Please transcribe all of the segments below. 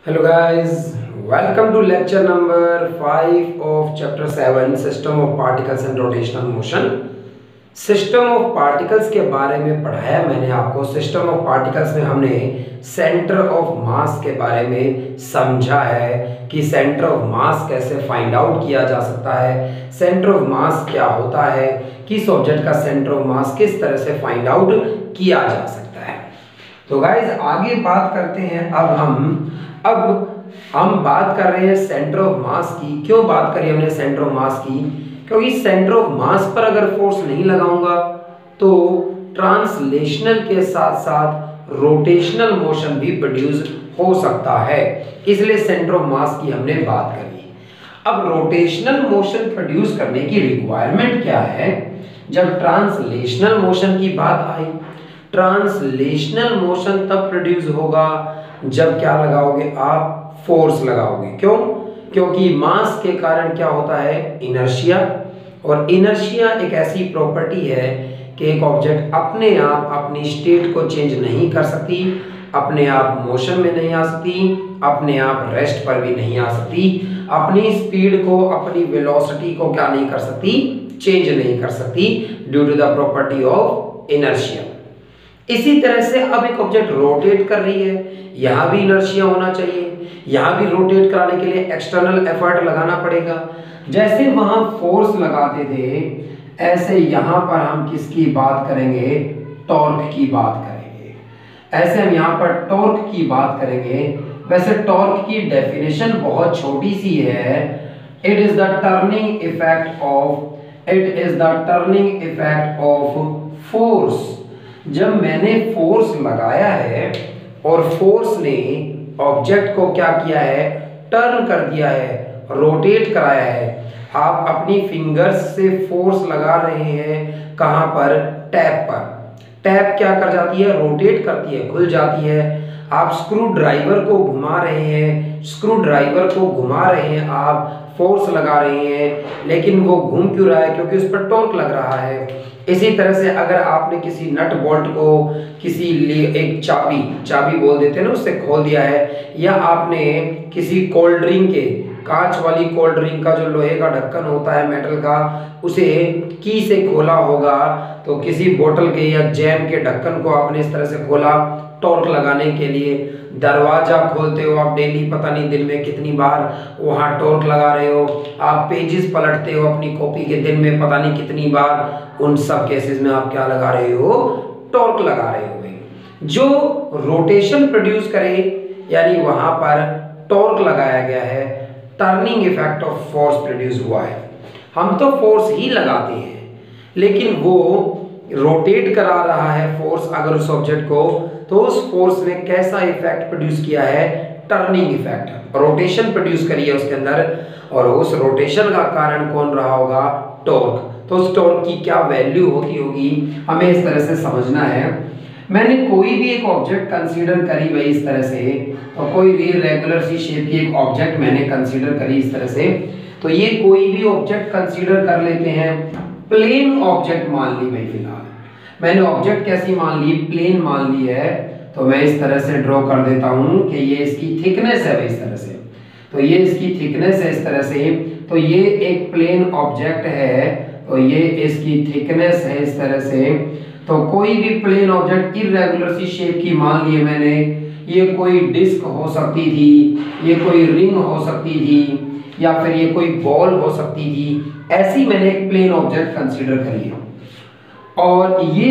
Hello guys, welcome to lecture number 5 of chapter 7 System of Particles and Rotational Motion। System of particles के बारे में पढ़ाया मैंने आपको। सिस्टम ऑफ पार्टिकल्स में हमने सेंटर ऑफ मास के बारे में समझा है कि सेंटर ऑफ मास कैसे फाइंड आउट किया जा सकता है, सेंटर ऑफ मास क्या होता है, किस ऑब्जेक्ट का सेंटर ऑफ मास किस तरह से फाइंड आउट किया जा सकता है। तो गाइज आगे बात करते हैं। अब हम बात कर रहे हैं सेंटर ऑफ मास की। क्यों बात करी हमने सेंटर ऑफ मास की? क्योंकि सेंटर ऑफ मास पर अगर फोर्स नहीं लगाऊंगा तो ट्रांसलेशनल के साथ साथ रोटेशनल मोशन भी प्रोड्यूस हो सकता है, इसलिए सेंटर ऑफ मास की हमने बात करी। अब रोटेशनल मोशन प्रोड्यूस करने की रिक्वायरमेंट क्या है? जब ट्रांसलेशनल मोशन की बात आई, ट्रांसलेशनल मोशन तब प्रोड्यूस होगा जब क्या लगाओगे आप? फोर्स लगाओगे। क्यों? क्योंकि मास के कारण क्या होता है? इनर्शिया। और इनर्शिया एक ऐसी प्रॉपर्टी है कि एक ऑब्जेक्ट अपने आप अपनी स्टेट को चेंज नहीं कर सकती, अपने आप मोशन में नहीं आ सकती, अपने आप रेस्ट पर भी नहीं आ सकती, अपनी स्पीड को, अपनी वेलोसिटी को क्या नहीं कर सकती? चेंज नहीं कर सकती due to the property of inertia. इसी तरह से अब एक ऑब्जेक्ट रोटेट कर रही है, यहां भी इनर्शिया होना चाहिए, यहां भी रोटेट कराने के लिए एक्सटर्नल एफर्ट लगाना पड़ेगा। जैसे वहां फोर्स लगाते थे ऐसे यहां पर हम किसकी बात करेंगे? टॉर्क की बात करेंगे। ऐसे हम यहां पर टॉर्क की बात करेंगे। वैसे टॉर्क की डेफिनेशन बहुत छोटी सी है। It is the turning effect of force. जब मैंने फोर्स लगाया है और फोर्स ने ऑब्जेक्ट को क्या किया है? टर्न कर दिया है, रोटेट कराया है। आप अपनी फिंगर्स से फोर्स लगा रहे हैं, कहां पर? टैप पर। टैप क्या कर जाती है? रोटेट करती है, खुल जाती है। आप स्क्रू ड्राइवर को घुमा रहे हैं, स्क्रू ड्राइवर को घुमा रहे हैं, आप फोर्स लगा रहे हैं, लेकिन वो घूम क्यों रहा है? क्योंकि उस पर टॉर्क लग रहा है। इसी तरह से अगर आपने किसी नट बोल्ट को किसी एक चाबी बोल देते हैं ना, उससे खोल दिया है, या आपने किसी कोल्ड ड्रिंक के, कांच वाली कोल्ड ड्रिंक का जो लोहे का ढक्कन होता है मेटल का, उसे की से खोला होगा, तो किसी बोतल के या जैम के ढक्कन को आपने इस तरह से खोला टॉर्क लगाने के लिए। दरवाजा खोलते हो आप डेली, पता नहीं दिन में कितनी बार वहां टॉर्क लगा रहे हो। आप पेजेस पलटते हो अपनी कॉपी के, दिन में पता नहीं कितनी बार। उन सब केसेस में आप क्या लगा रहे हो? टॉर्क लगा रहे हो भाई। जो रोटेशन प्रोड्यूस करे, यानी वहां पर टॉर्क लगाया गया है, turning effect of force produce हुआ है। हम तो फोर्स ही लगाते हैं, लेकिन वो रोटेट करा रहा है फोर्स अगर उस ऑब्जेक्ट को, तो उस फोर्स ने कैसा इफेक्ट प्रोड्यूस किया है? टर्निंग इफेक्ट, रोटेशन प्रोड्यूस करी है उसके अंदर। और उस रोटेशन का कारण कौन रहा होगा? टॉर्क। तो उस टॉर्क की क्या वैल्यू होती होगी, हमें इस तरह से समझना है। मैंने कोई भी एक ऑब्जेक्ट कंसीडर करी भाई इस तरह से, और कोई भी रेगुलर सी शेप की एक ऑब्जेक्ट मैंने कंसीडर करी इस तरह से। तो ये कोई भी ऑब्जेक्ट कंसीडर कर लेते हैं, प्लेन ऑब्जेक्ट मान ली भाई। फिलहाल मैंने ऑब्जेक्ट कैसी मान ली? प्लेन मान ली है। तो मैं इस तरह से ड्रॉ कर देता हूं कि ये इसकी थिकनेस है भाई इस तरह से, तो ये इसकी थिकनेस है इस तरह से। तो ये एक प्लेन ऑब्जेक्ट है, तो ये इसकी थिकनेस है इस तरह से। तो कोई भी प्लेन ऑब्जेक्ट इर्रेगुलर सी शेप की मान ली है मैंने। ये कोई डिस्क हो सकती थी, ये कोई रिंग हो सकती थी, या फिर ये कोई बॉल हो सकती थी। ऐसी मैंने एक प्लेन ऑब्जेक्ट कंसीडर करी है, और ये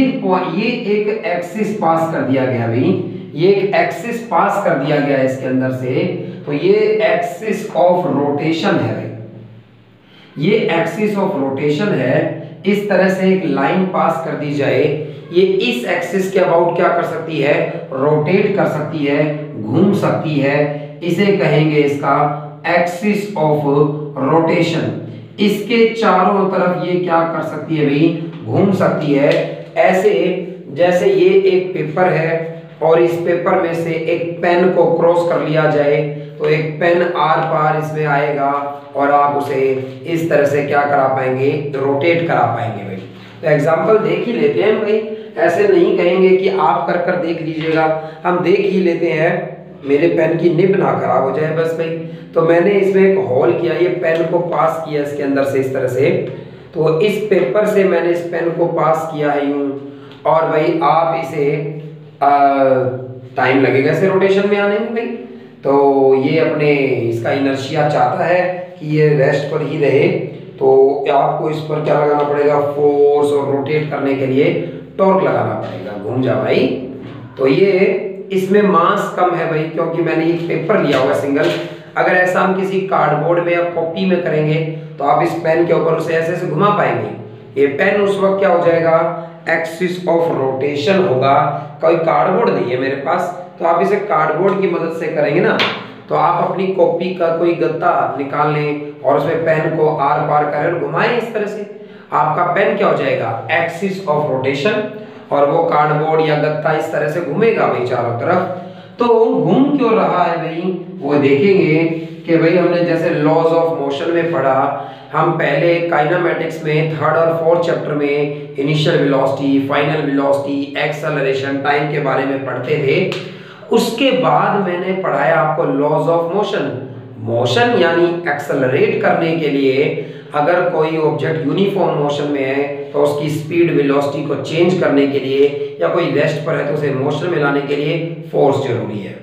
एक एक्सिस पास कर दिया गया भाई, ये एक एक्सिस पास कर दिया गया इसके अंदर से। तो ये एक्सिस ऑफ रोटेशन है भाई, ये एक्सिस ऑफ रोटेशन है। इस तरह से एक लाइन पास कर दी जाए, ये इस एक्सिस के अबाउट क्या कर सकती है? रोटेट कर सकती है, घूम सकती है। इसे कहेंगे इसका एक्सिस ऑफ रोटेशन। इसके चारों तरफ ये क्या कर सकती है भाई? घूम सकती है। ऐसे जैसे ये एक पेपर है और इस पेपर में से एक पेन को क्रॉस कर लिया जाए, तो एक पेन आर पार इसमें आएगा और आप उसे इस तरह से क्या करा पाएंगे? रोटेट करा पाएंगे भाई। तो एग्जांपल देख ही लेते हैं भाई, ऐसे नहीं कहेंगे कि आप कर देख लीजिएगा, हम देख ही लेते हैं। मेरे पेन की निब ना खराब हो जाए बस भाई। तो मैंने इसमें एक होल किया, ये पेन को पास किया इसके अंदर से इस तरह से। तो इस पेपर से मैंने इस पेन को पास किया है यूं, और भाई आप इसे टाइम लगेगा इसे रोटेशन में आने में भाई। तो ये अपने इसका इनर्शिया चाहता है कि ये रेस्ट पर ही रहे, तो आपको इस पर क्या लगाना पड़ेगा, फोर्स, और रोटेट करने के लिए टॉर्क लगाना पड़ेगा। घूम जा भाई। तो ये इसमें मास कम है भाई, क्योंकि मैंने एक पेपर लिया हुआ सिंगल। अगर ऐसा हम किसी कार्डबोर्ड में या कॉपी में करेंगे तो आप इस पेन के ऊपर उसे ऐसे घुमा पाएंगे। ये पेन उस वक्त क्या हो जाएगा, एक्सिस ऑफ रोटेशन होगा। कोई कार्डबोर्ड नहीं है मेरे पास, तो आप इसे कार्डबोर्ड की मदद से करेंगे ना, तो आप अपनी कॉपी का कोई गत्ता निकाल लें और उसमें पेन को आर पार करें और घुमाएं इस तरह से, आपका पेन क्या हो जाएगा, एक्सिस ऑफ रोटेशन। और वो कार्डबोर्ड या गत्ता इस तरह से घूमेगा भाई चारों तरफ। तो घूम क्यों रहा है भाई, वो देखेंगे कि भाई हमने जैसे लॉज ऑफ मोशन में पढ़ा, हम पहले काइनेमेटिक्स में थर्ड और फोर्थ चैप्टर में initial velocity, final velocity, acceleration, time के बारे में पढ़ते थे। उसके बाद मैंने पढ़ाया आपको लॉज ऑफ मोशन। मोशन यानी एक्सेलरेट करने के लिए अगर कोई ऑब्जेक्ट यूनिफॉर्म मोशन में है तो उसकी स्पीड वेलोसिटी को चेंज करने के लिए, या कोई रेस्ट पर है तो उसे मोशन में लाने के लिए फोर्स जरूरी है।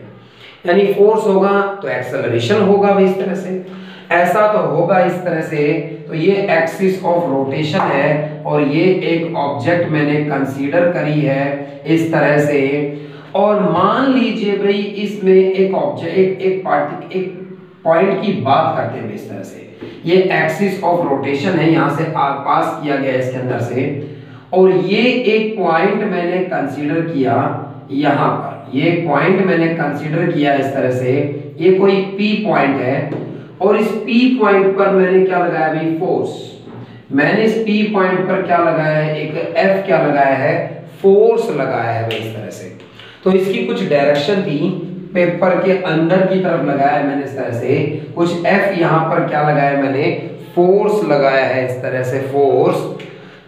यानी फोर्स होगा तो एक्सेलरेशन होगा भी इस तरह से, ऐसा तो होगा इस तरह से। तो ये एक्सिस ऑफ रोटेशन है और ये एक ऑब्जेक्ट मैंने कंसीडर करी है इस तरह से। और मान लीजिए भाई इसमें एक ऑब्जेक्ट एक पॉइंट की बात करते हैं इस तरह से, ये एक्सिस ऑफ रोटेशन है, यहां से पास किया गया इसके अंदर से, और ये एक पॉइंट मैंने कंसीडर किया यहां पर, ये पॉइंट मैंने कंसीडर किया इस तरह से, ये कोई P पॉइंट है, और इस P पॉइंट पर मैंने क्या लगाया भाई, फोर्स। मैंने इस P पॉइंट पर क्या लगाया है, एक F क्या लगाया है, फोर्स लगाया है भाई इस तरह से। तो इसकी कुछ डायरेक्शन थी, पेपर के अंदर की तरफ लगाया मैंने इस तरह से, कुछ F यहाँ पर क्या लगाया मैंने, फोर्स लगाया है इस तरह से, फोर्स।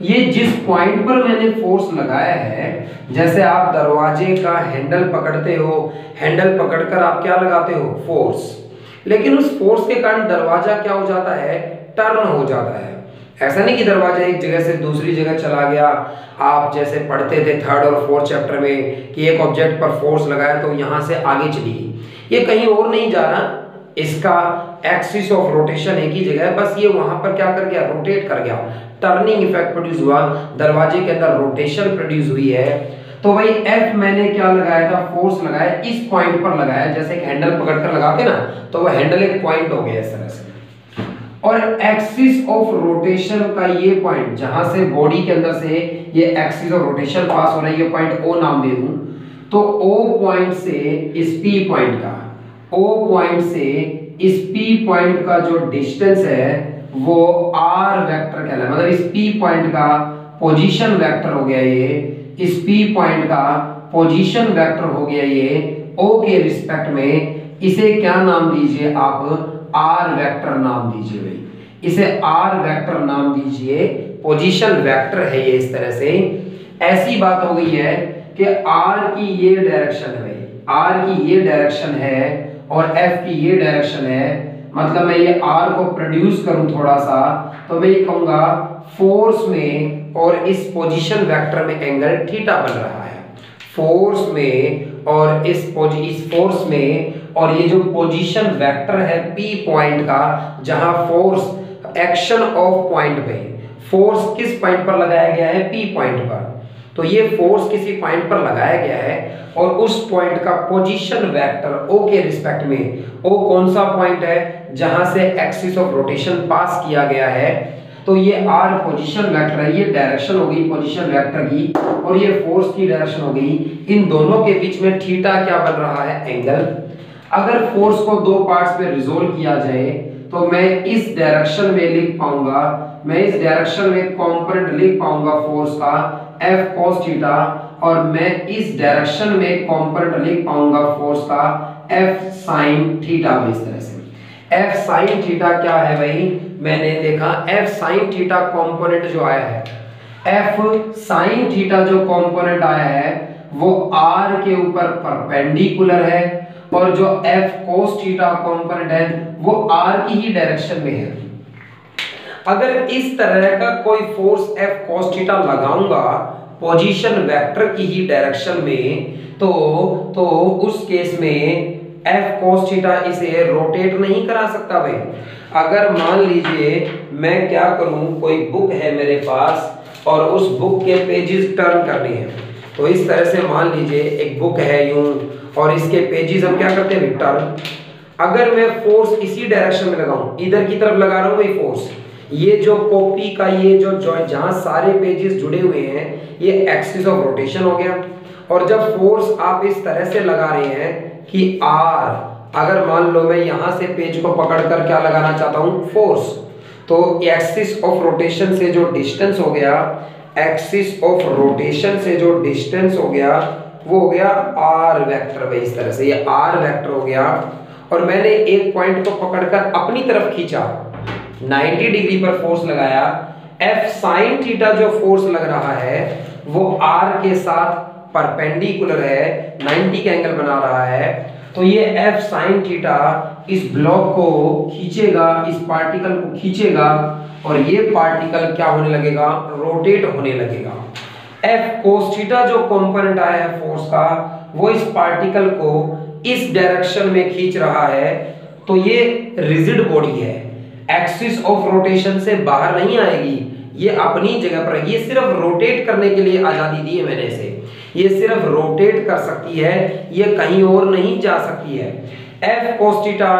ये जिस पॉइंट पर मैंने फोर्स लगाया है, जैसे आप दरवाजे का हैंडल पकड़ते हो, हैंडल पकड़कर आप क्या लगाते हो, फोर्स, लेकिन उस फोर्स के कारण दरवाजा क्या हो जाता है, टर्न हो जाता है। ऐसा नहीं कि दरवाजा एक जगह से दूसरी जगह चला गया। आप जैसे पढ़ते थे थर्ड और फोर्थ चैप्टर में कि एक ऑब्जेक्ट पर फोर्स लगाया तो यहां से आगे चली गई, ये कहीं और नहीं जा रहा, इसका एक्सिस ऑफ रोटेशन एक ही जगह है, बस ये वहां पर क्या कर गया, रोटेट कर गया, टर्निंग इफेक्ट प्रोड्यूस हुआ, दरवाजे के अंदर रोटेशन प्रोड्यूस हुई है। तो भाई F मैंने क्या लगाया था, फोर्स लगाया, इस पॉइंट पर लगाया, जैसे एक हैंडल पकड़कर लगाते ना, तो वह हैंडल एक पॉइंट हो गया इस तरह से। और एक्सिस ऑफ रोटेशन का ये पॉइंट, जहां से बॉडी के अंदर से ये एक्सिस ऑफ रोटेशन पास हो रहा है, ये पॉइंट O नाम दे दूं, तो O पॉइंट से इस P पॉइंट का, O पॉइंट से इस P पॉइंट का जो डिस्टेंस है वो R वेक्टर कहलाता है। मतलब इस P पॉइंट का पोजीशन वेक्टर हो गया ये, इस P पॉइंट का पोजीशन वेक्टर हो गया ये O के रिस्पेक्ट में। इसे क्या नाम दीजिए आप, R वेक्टर नाम दीजिए भाई, इसे R वेक्टर नाम दीजिए, पोजीशन वेक्टर है ये इस तरह से। ऐसी बात हो गई है कि R की ये डायरेक्शन है भाई, R की ये डायरेक्शन है और F की ये डायरेक्शन है, मतलब मैं ये R को प्रोड्यूस करूं थोड़ा सा, तो मैं ये कहूंगा फोर्स में और इस पोजीशन वेक्टर में एंगल थीटा बन रहा है, फोर्स में और इस फोर्स में, और ये जो पोजीशन वेक्टर है P पॉइंट का, जहां फोर्स एक्शन ऑफ पॉइंट पे, फोर्स किस पॉइंट पर लगाया गया है, P पॉइंट पर, तो ये फोर्स किसी पॉइंट पर लगाया गया है और उस पॉइंट का पोजीशन वेक्टर O के रिस्पेक्ट में, O कौन सा पॉइंट है जहां से एक्सिस ऑफ रोटेशन पास किया गया है, तो ये R पोजीशन वेक्टर है, ये डायरेक्शन हो गई पोजीशन वेक्टर की, और ये फोर्स की डायरेक्शन हो गई। इन दोनों के बीच में थीटा क्या बन रहा है, एंगल। अगर फोर्स को दो पार्ट्स में रिजोल्व किया जाए तो मैं इस डायरेक्शन में लिख पाऊंगा, मैं इस डायरेक्शन में कंपोनेंट लिख पाऊंगा फोर्स का F cos थीटा, और मैं इस डायरेक्शन में कंपोनेंट लिख पाऊंगा फोर्स का F sin थीटा। इस तरह से F sin थीटा क्या है भाई, मैंने देखा F sin थीटा कंपोनेंट जो आया है, F sin थीटा जो कंपोनेंट आया है वो R के ऊपर परपेंडिकुलर है और जो F cos थीटा कंपोनेंट है वो R की ही डायरेक्शन में है। अगर इस तरह का कोई फोर्स F cos थीटा लगाऊंगा पोजीशन वेक्टर की ही डायरेक्शन में, तो उस केस में F cos थीटा इसे रोटेट नहीं करा सकता भाई। अगर मान लीजिए मैं क्या करूं, कोई बुक है मेरे पास और उस बुक के पेजेस टर्न करने हैं, तो इस तरह से मान लीजिए एक बुक है यूं और इसके पेजेस हम क्या करते हैं टर्न। अगर मैं फोर्स इसी डायरेक्शन में लगाऊं, इधर की तरफ लगा रहा हूं भाई फोर्स, ये जो कॉपी का ये जो जहां सारे पेजेस जुड़े हुए हैं ये एक्सिस ऑफ रोटेशन हो गया। और जब फोर्स आप इस तरह से लगा रहे हैं कि R, अगर मान लो मैं यहां से पेज को पकड़कर क्या लगाना चाहता हूं फोर्स, तो एक्सिस ऑफ रोटेशन से जो डिस्टेंस हो गया, एक्सिस ऑफ रोटेशन से जो डिस्टेंस हो गया वो हो गया R वेक्टर भाई। इस तरह से ये R वेक्टर हो गया और मैंने एक पॉइंट को पकड़कर अपनी तरफ खींचा, 90 डिग्री पर फोर्स लगाया। F sin थीटा जो फोर्स लग रहा है वो R के साथ परपेंडिकुलर है, 90 का एंगल बना रहा है। तो ये F sin थीटा इस ब्लॉक को खींचेगा, इस पार्टिकल को खींचेगा और ये पार्टिकल क्या होने लगेगा, रोटेट होने लगेगा। F cos थीटा जो कंपोनेंट आया है फोर्स का वो इस पार्टिकल को इस डायरेक्शन में खींच रहा है। तो ये रिजिड बॉडी है, एक्सिस ऑफ रोटेशन से बाहर नहीं आएगी, ये अपनी जगह पर है। ये सिर्फ रोटेट करने के लिए आजादी दी है मैंने इसे, ये सिर्फ रोटेट कर सकती है, ये कहीं और नहीं जा सकती है। F cos थीटा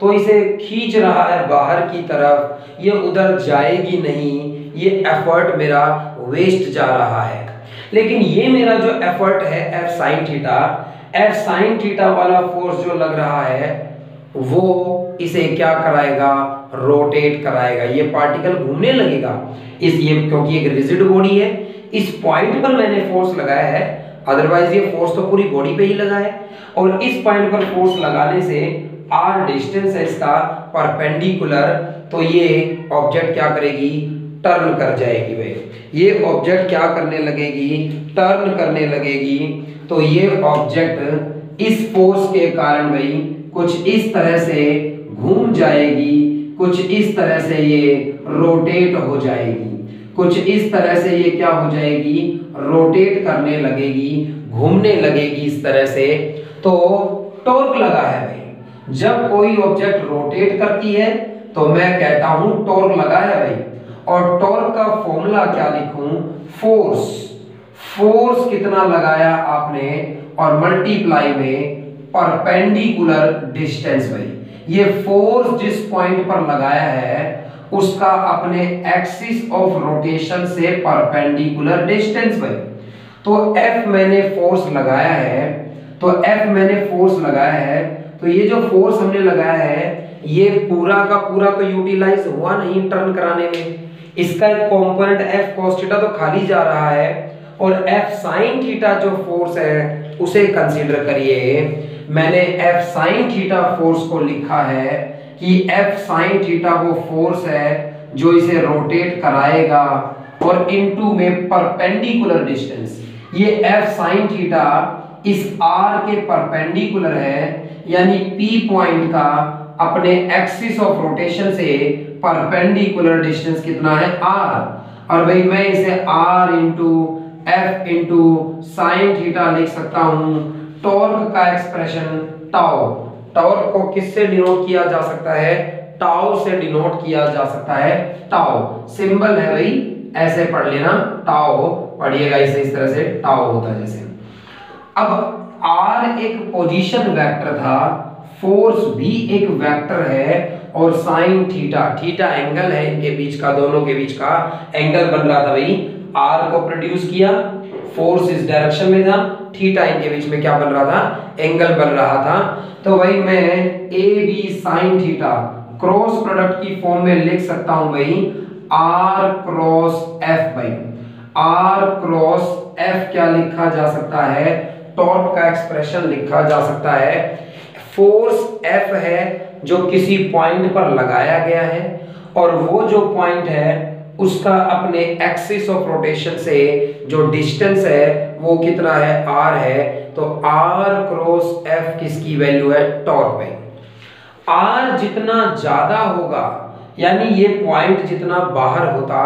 तो इसे खींच रहा है बाहर की तरफ, ये उधर जाएगी नहीं, ये एफर्ट मेरा वेस्ट जा रहा है। लेकिन ये मेरा जो एफर्ट है F sin theta, F sin theta वाला फोर्स जो लग रहा है वो इसे क्या कराएगा, रोटेट कराएगा। ये पार्टिकल घूमने लगेगा इस ये, क्योंकि एक रिजिड बॉडी है, इस पॉइंट पर मैंने फोर्स लगाया है, अदरवाइज ये फोर्स तो पूरी बॉडी पे ही लगा है। और इस पॉइंट पर फोर्स लगाने से R डिस्टेंस है इसका परपेंडिकुलर, तो ये ऑब्जेक्ट क्या करेगी, टर्न कर जाएगी भाई। ये ऑब्जेक्ट क्या करने लगेगी, टर्न करने लगेगी। तो ये ऑब्जेक्ट इस फोर्स के कारण भाई कुछ इस तरह से घूम जाएगी, कुछ इस तरह से ये रोटेट हो जाएगी, कुछ इस तरह से ये क्या हो जाएगी, रोटेट करने लगेगी, घूमने लगेगी इस तरह से। तो टॉर्क लगा है भाई, जब कोई ऑब्जेक्ट रोटेट करती है तो मैं कहता हूं टॉर्क लगा है भाई। और टॉर्क का फॉर्मूला क्या लिखूं, फोर्स, फोर्स कितना लगाया आपने और मल्टीप्लाई में परपेंडिकुलर डिस्टेंस भाई। ये फोर्स जिस पॉइंट पर लगाया है उसका अपने एक्सिस ऑफ रोटेशन से परपेंडिकुलर डिस्टेंस भाई। तो F मैंने फोर्स लगाया है, तो F मैंने फोर्स लगाया है, तो ये जो फोर्स हमने लगाया है ये पूरा का पूरा तो यूटिलाइज हुआ नहीं टर्न कराने में, इसका एक कंपोनेंट F cos थीटा तो खाली जा रहा है। और F sin थीटा जो फोर्स है उसे कंसीडर करिए, मैंने F sin थीटा फोर्स को लिखा है कि F sin थीटा वो फोर्स है जो इसे रोटेट कराएगा और इनटू में परपेंडिकुलर डिस्टेंस, ये F sin थीटा इस R के परपेंडिकुलर है, यानी P पॉइंट का अपने एक्सिस ऑफ रोटेशन से परपेंडिकुलर डिस्टेंस कितना है, R। और भाई मैं इसे R into F into sine theta लिख सकता हूं। टॉर्क का एक्सप्रेशन टाउ, टॉर्क को किससे डिनोट किया जा सकता है, टाउ से डिनोट किया जा सकता है। टाउ सिंबल है भाई, ऐसे पढ़ लेना, टाउ पढ़िएगा इसे इस तरह से, टाउ होता है जैसे। अब R एक पोजीशन वेक्टर था, फोर्स भी एक वेक्टर है और साइन थीटा, थीटा एंगल है इनके बीच का, दोनों के बीच का एंगल बन रहा था भाई। R को प्रोड्यूस किया, फोर्स इस डायरेक्शन में था, थीटा इनके बीच में क्या बन रहा था, एंगल बन रहा था। तो भाई मैं AB sine theta cross product की फॉर्म में लिख सकता हूं भाई R क्रॉस F भाई। R क्रॉस F क्या लिखा जा सकता है, टॉर्क का एक्सप्रेशन लिखा जा सकता है। फोर्स F है जो किसी पॉइंट पर लगाया गया है और वो जो पॉइंट है उसका अपने एक्सिस ऑफ रोटेशन से जो डिस्टेंस है वो कितना है, R है। तो R क्रॉस F किसकी वैल्यू है? टॉर्क भाई। R जितना ज्यादा होगा, यानी ये पॉइंट जितना बाहर होता,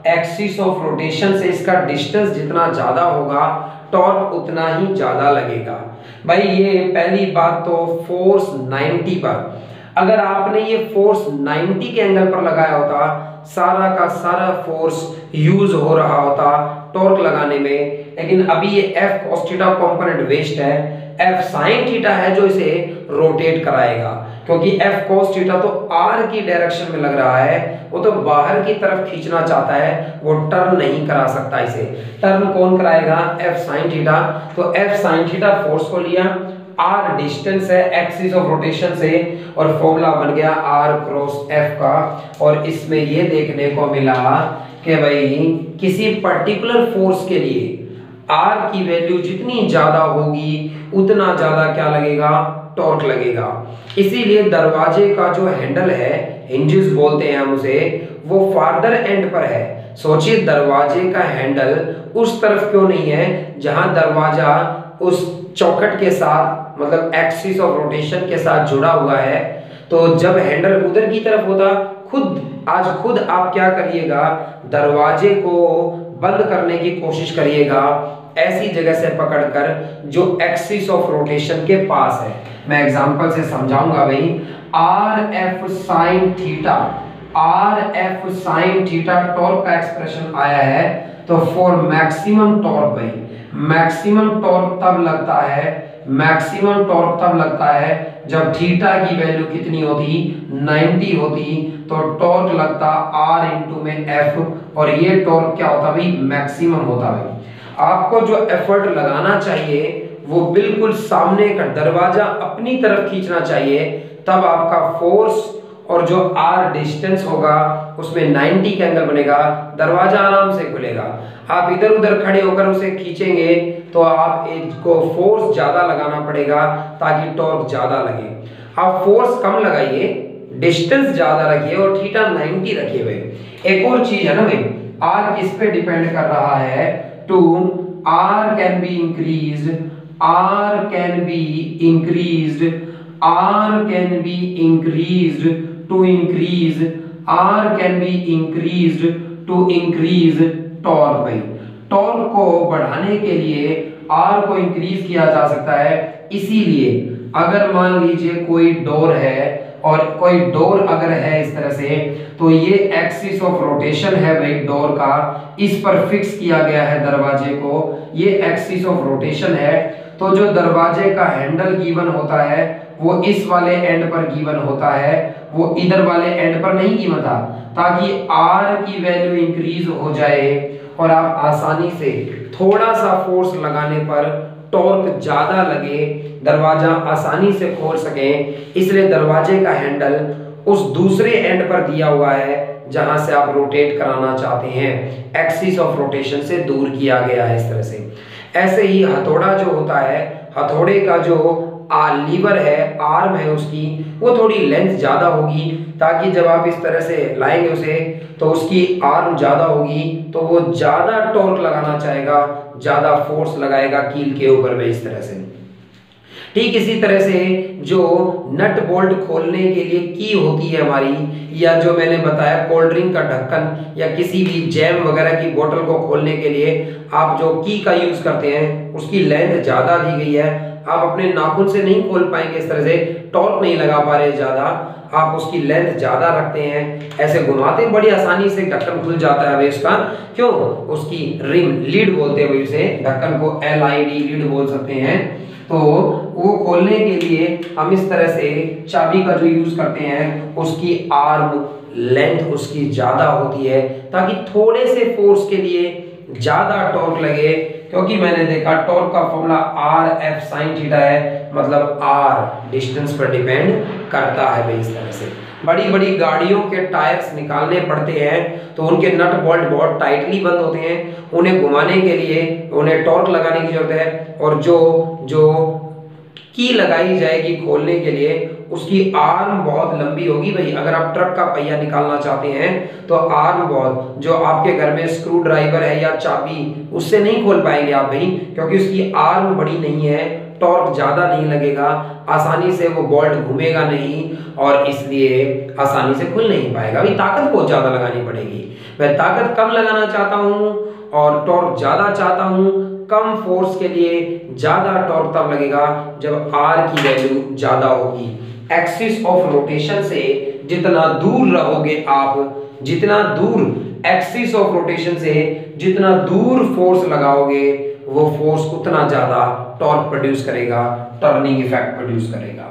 एक्सिस ऑफ रोटेशन से इसका डिस्टेंस जितना ज्यादा होगा, टॉर्क उतना ही ज्यादा लगेगा भाई। ये पहली बात तो फोर्स 90 पर, अगर आपने ये फोर्स 90 के एंगल पर लगाया होता, सारा का सारा फोर्स यूज हो रहा होता टॉर्क लगाने में, लेकिन अभी ये F cos theta component waste है, F sin थीटा है जो इसे रोटेट कराएगा, क्योंकि F cos थीटा तो R की डायरेक्शन में लग रहा है, वो तो बाहर की तरफ खींचना चाहता है, वो टर्न नहीं करा सकता इसे। टर्न कौन कराएगा? F sin theta. तो F sin थीटा फोर्स को लिया, R डिस्टेंस है एक्सिस ऑफ रोटेशन से, और फॉर्मूला बन गया R क्रॉस F का। और इसमें ये देखने को मिला कि भाई किसी पर्टिकुलर फोर्स के लिए R की वैल्यू जितनी ज्यादा होगी उतना ज्यादा क्या लगेगा? टॉर्क लगेगा। इसीलिए दरवाजे का जो हैंडल है, हिंजेस बोलते हैं हम उसे, वो फार्दर एंड पर है। सोचिए दरवाजे का हैंडल उस तरफ क्यों नहीं है जहां दरवाजा उस चौखट के साथ, मतलब एक्सिस ऑफ रोटेशन के साथ जुड़ा हुआ है। तो जब हैंडल उधर की तरफ होता, खुद आप क्या करिएगा? दरवाजे को बंद करने की कोशिश करिएगा ऐसी जगह से पकड़कर जो एक्सिस ऑफ रोटेशन के पास है। मैं एग्जांपल से समझाऊंगा भाई। RF sin theta, RF sin theta torque का एक्सप्रेशन आया है, तो फॉर मैक्सिमम टॉर्क भाई, मैक्सिमम टॉर्क तब लगता है, मैक्सिमम टॉर्क तब लगता है जब थीटा की वैल्यू कितनी होती? 90 होती। तो टॉर्क लगता R इंटू में F, और ये टॉर्क क्या होता भाई? मैक्सिमम होता भाई। आपको जो एफर्ट लगाना चाहिए वो बिल्कुल सामने का दरवाजा अपनी तरफ खींचना चाहिए, तब आपका फोर्स और जो R डिस्टेंस होगा उसमें 90 का एंगल बनेगा, दरवाजा आराम से खुलेगा। आप इधर उधर खड़े होकर उसे खींचेंगे तो आप को फोर्स ज्यादा लगाना पड़ेगा ताकि टॉर्क ज्यादा लगे। आप फोर्स कम लगाइए, डिस्टेंस ज्यादा रखिए और थीटा 90 रखिए भाई। एक और चीज है ना भाई, R किस पे डिपेंड कर रहा है? टू R can be increased, R can be increased, R can be increased to increase, R can be increased to increase torque भाई। टॉर्क को बढ़ाने के लिए R को इंक्रीज किया जा सकता है। इसीलिए अगर मान लीजिए कोई डोर है, और कोई डोर अगर है इस तरह से, तो ये एक्सिस ऑफ रोटेशन है भाई डोर का, इस पर फिक्स किया गया है दरवाजे को, ये एक्सिस ऑफ रोटेशन है। तो जो दरवाजे का हैंडल गिवन होता है वो इस वाले एंड पर गिवन होता है, वो इधर वाले एंड पर नहीं गिवन था, ताकि R की वैल्यू इंक्रीज हो जाए और आप आसानी से थोड़ा सा फोर्स लगाने पर टॉर्क ज्यादा लगे, दरवाजा आसानी से खोल सके। इसलिए दरवाजे का हैंडल उस दूसरे एंड पर दिया हुआ है जहां से आप रोटेट कराना चाहते हैं, एक्सिस ऑफ रोटेशन से दूर किया गया है इस तरह से। ऐसे ही हथौड़ा जो होता है, हथौड़े का जो लीवर है, आर्म है उसकी, वो थोड़ी लेंथ ज्यादा होगी, ताकि जब आप इस तरह से लाएंगे उसे तो उसकी आर्म ज्यादा होगी, तो वो ज्यादा टॉर्क लगाना चाहेगा, ज्यादा फोर्स लगाएगा कील के ऊपर में इस तरह से। ठीक इसी तरह से जो नट बोल्ट खोलने के लिए की होती है हमारी, या जो मैंने बताया कोल्ड ड्रिंक का ढक्कन या किसी भी जैम वगैरह की बोतल को खोलने के लिए आप जो की का यूज करते हैं, उसकी लेंथ ज्यादा दी गई है। आप अपने नाखून से नहीं खोल पाएंगे इस तरह से, टॉर्क नहीं लगा पा रहे ज्यादा, आप उसकी लेंथ ज्यादा रखते हैं, ऐसे घुमाते हैं, बड़ी आसानी से ढक्कन खुल जाता है भाई इसका। क्यों? उसकी रिम, लीड बोलते हैं भाई उसे, ढक्कन को LID लीड बोल सकते हैं। तो वो खोलने के लिए हम इस तरह से चाबी का जो यूज करते हैं, उसकी आर्म लेंथ उसकी ज्यादा होती है, ताकि थोड़े से फोर्स के लिए ज्यादा टॉर्क लगे। क्योंकि मैंने देखा टॉर्क का फॉर्मूला RF sin थीटा है, मतलब R डिस्टेंस पर डिपेंड करता है भाई इस तरह से। बड़ी बड़ी गाड़ियों के टायर्स निकालने पड़ते हैं तो उनके नट बोल्ट बहुत टाइटली बंद होते हैं, उन्हें घुमाने के लिए उन्हें टॉर्क लगाने की जरूरत है, और जो की लगाई जाएगी खोलने के लिए उसकी आर्म बहुत लंबी होगी भाई। अगर आप ट्रक का पहिया निकालना चाहते हैं तो आर्म बहुत, जो आपके घर में स्क्रू ड्राइवर है या चाबी, उससे नहीं खोल पाएंगे आप भाई, क्योंकि उसकी आर्म बड़ी नहीं है, टॉर्क ज्यादा नहीं लगेगा, आसानी से वो बोल्ट घूमेगा नहीं और इसलिए आसानी से खुल नहीं पाएगा। अभी ताकत बहुत ज्यादा लगानी पड़ेगी। मैं ताकत कम लगाना चाहता हूं और टॉर्क ज्यादा चाहता हूं। कम फोर्स के लिए ज्यादा टॉर्क तब लगेगा जब आर की वैल्यू ज्यादा होगी। एक्सिस ऑफ रोटेशन से जितना दूर रहोगे आप, जितना दूर एक्सिस ऑफ रोटेशन से जितना दूर फोर्स लगाओगे, वो फोर्स उतना ज्यादा टॉर्क प्रोड्यूस करेगा, टर्निंग इफेक्ट प्रोड्यूस करेगा।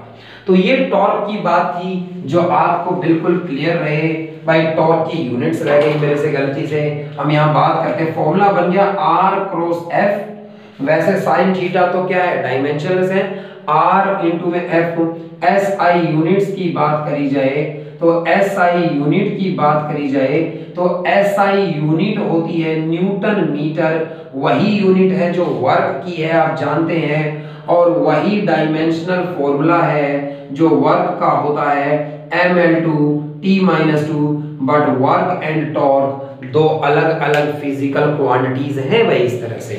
तो ये टॉर्क की बात थी जो आपको बिल्कुल क्लियर रहे। भाई टॉर्क की यूनिट्स रह गई मेरे से गलती से। हम यहाँ बात करते हैं, फॉर्मूला बन गया आर क्रॉस एफ। वैसे साइन थीटा तो क्या है, डायमेंशनलेस है। आर इंटू में एफ। एस आई यूनिट्स की बात करी जाए तो एस आई यूनिट की बात करी जाए तो एस आई यूनिट होती है न्यूटन मीटर। वही यूनिट है जो वर्क की है, आप जानते हैं, और वही डायमेंशनल फॉर्मूला है जो वर्क का होता है ml/t-2। But work and torque दो अलग अलग फिजिकल क्वांटिटीज हैं भाई। इस तरह से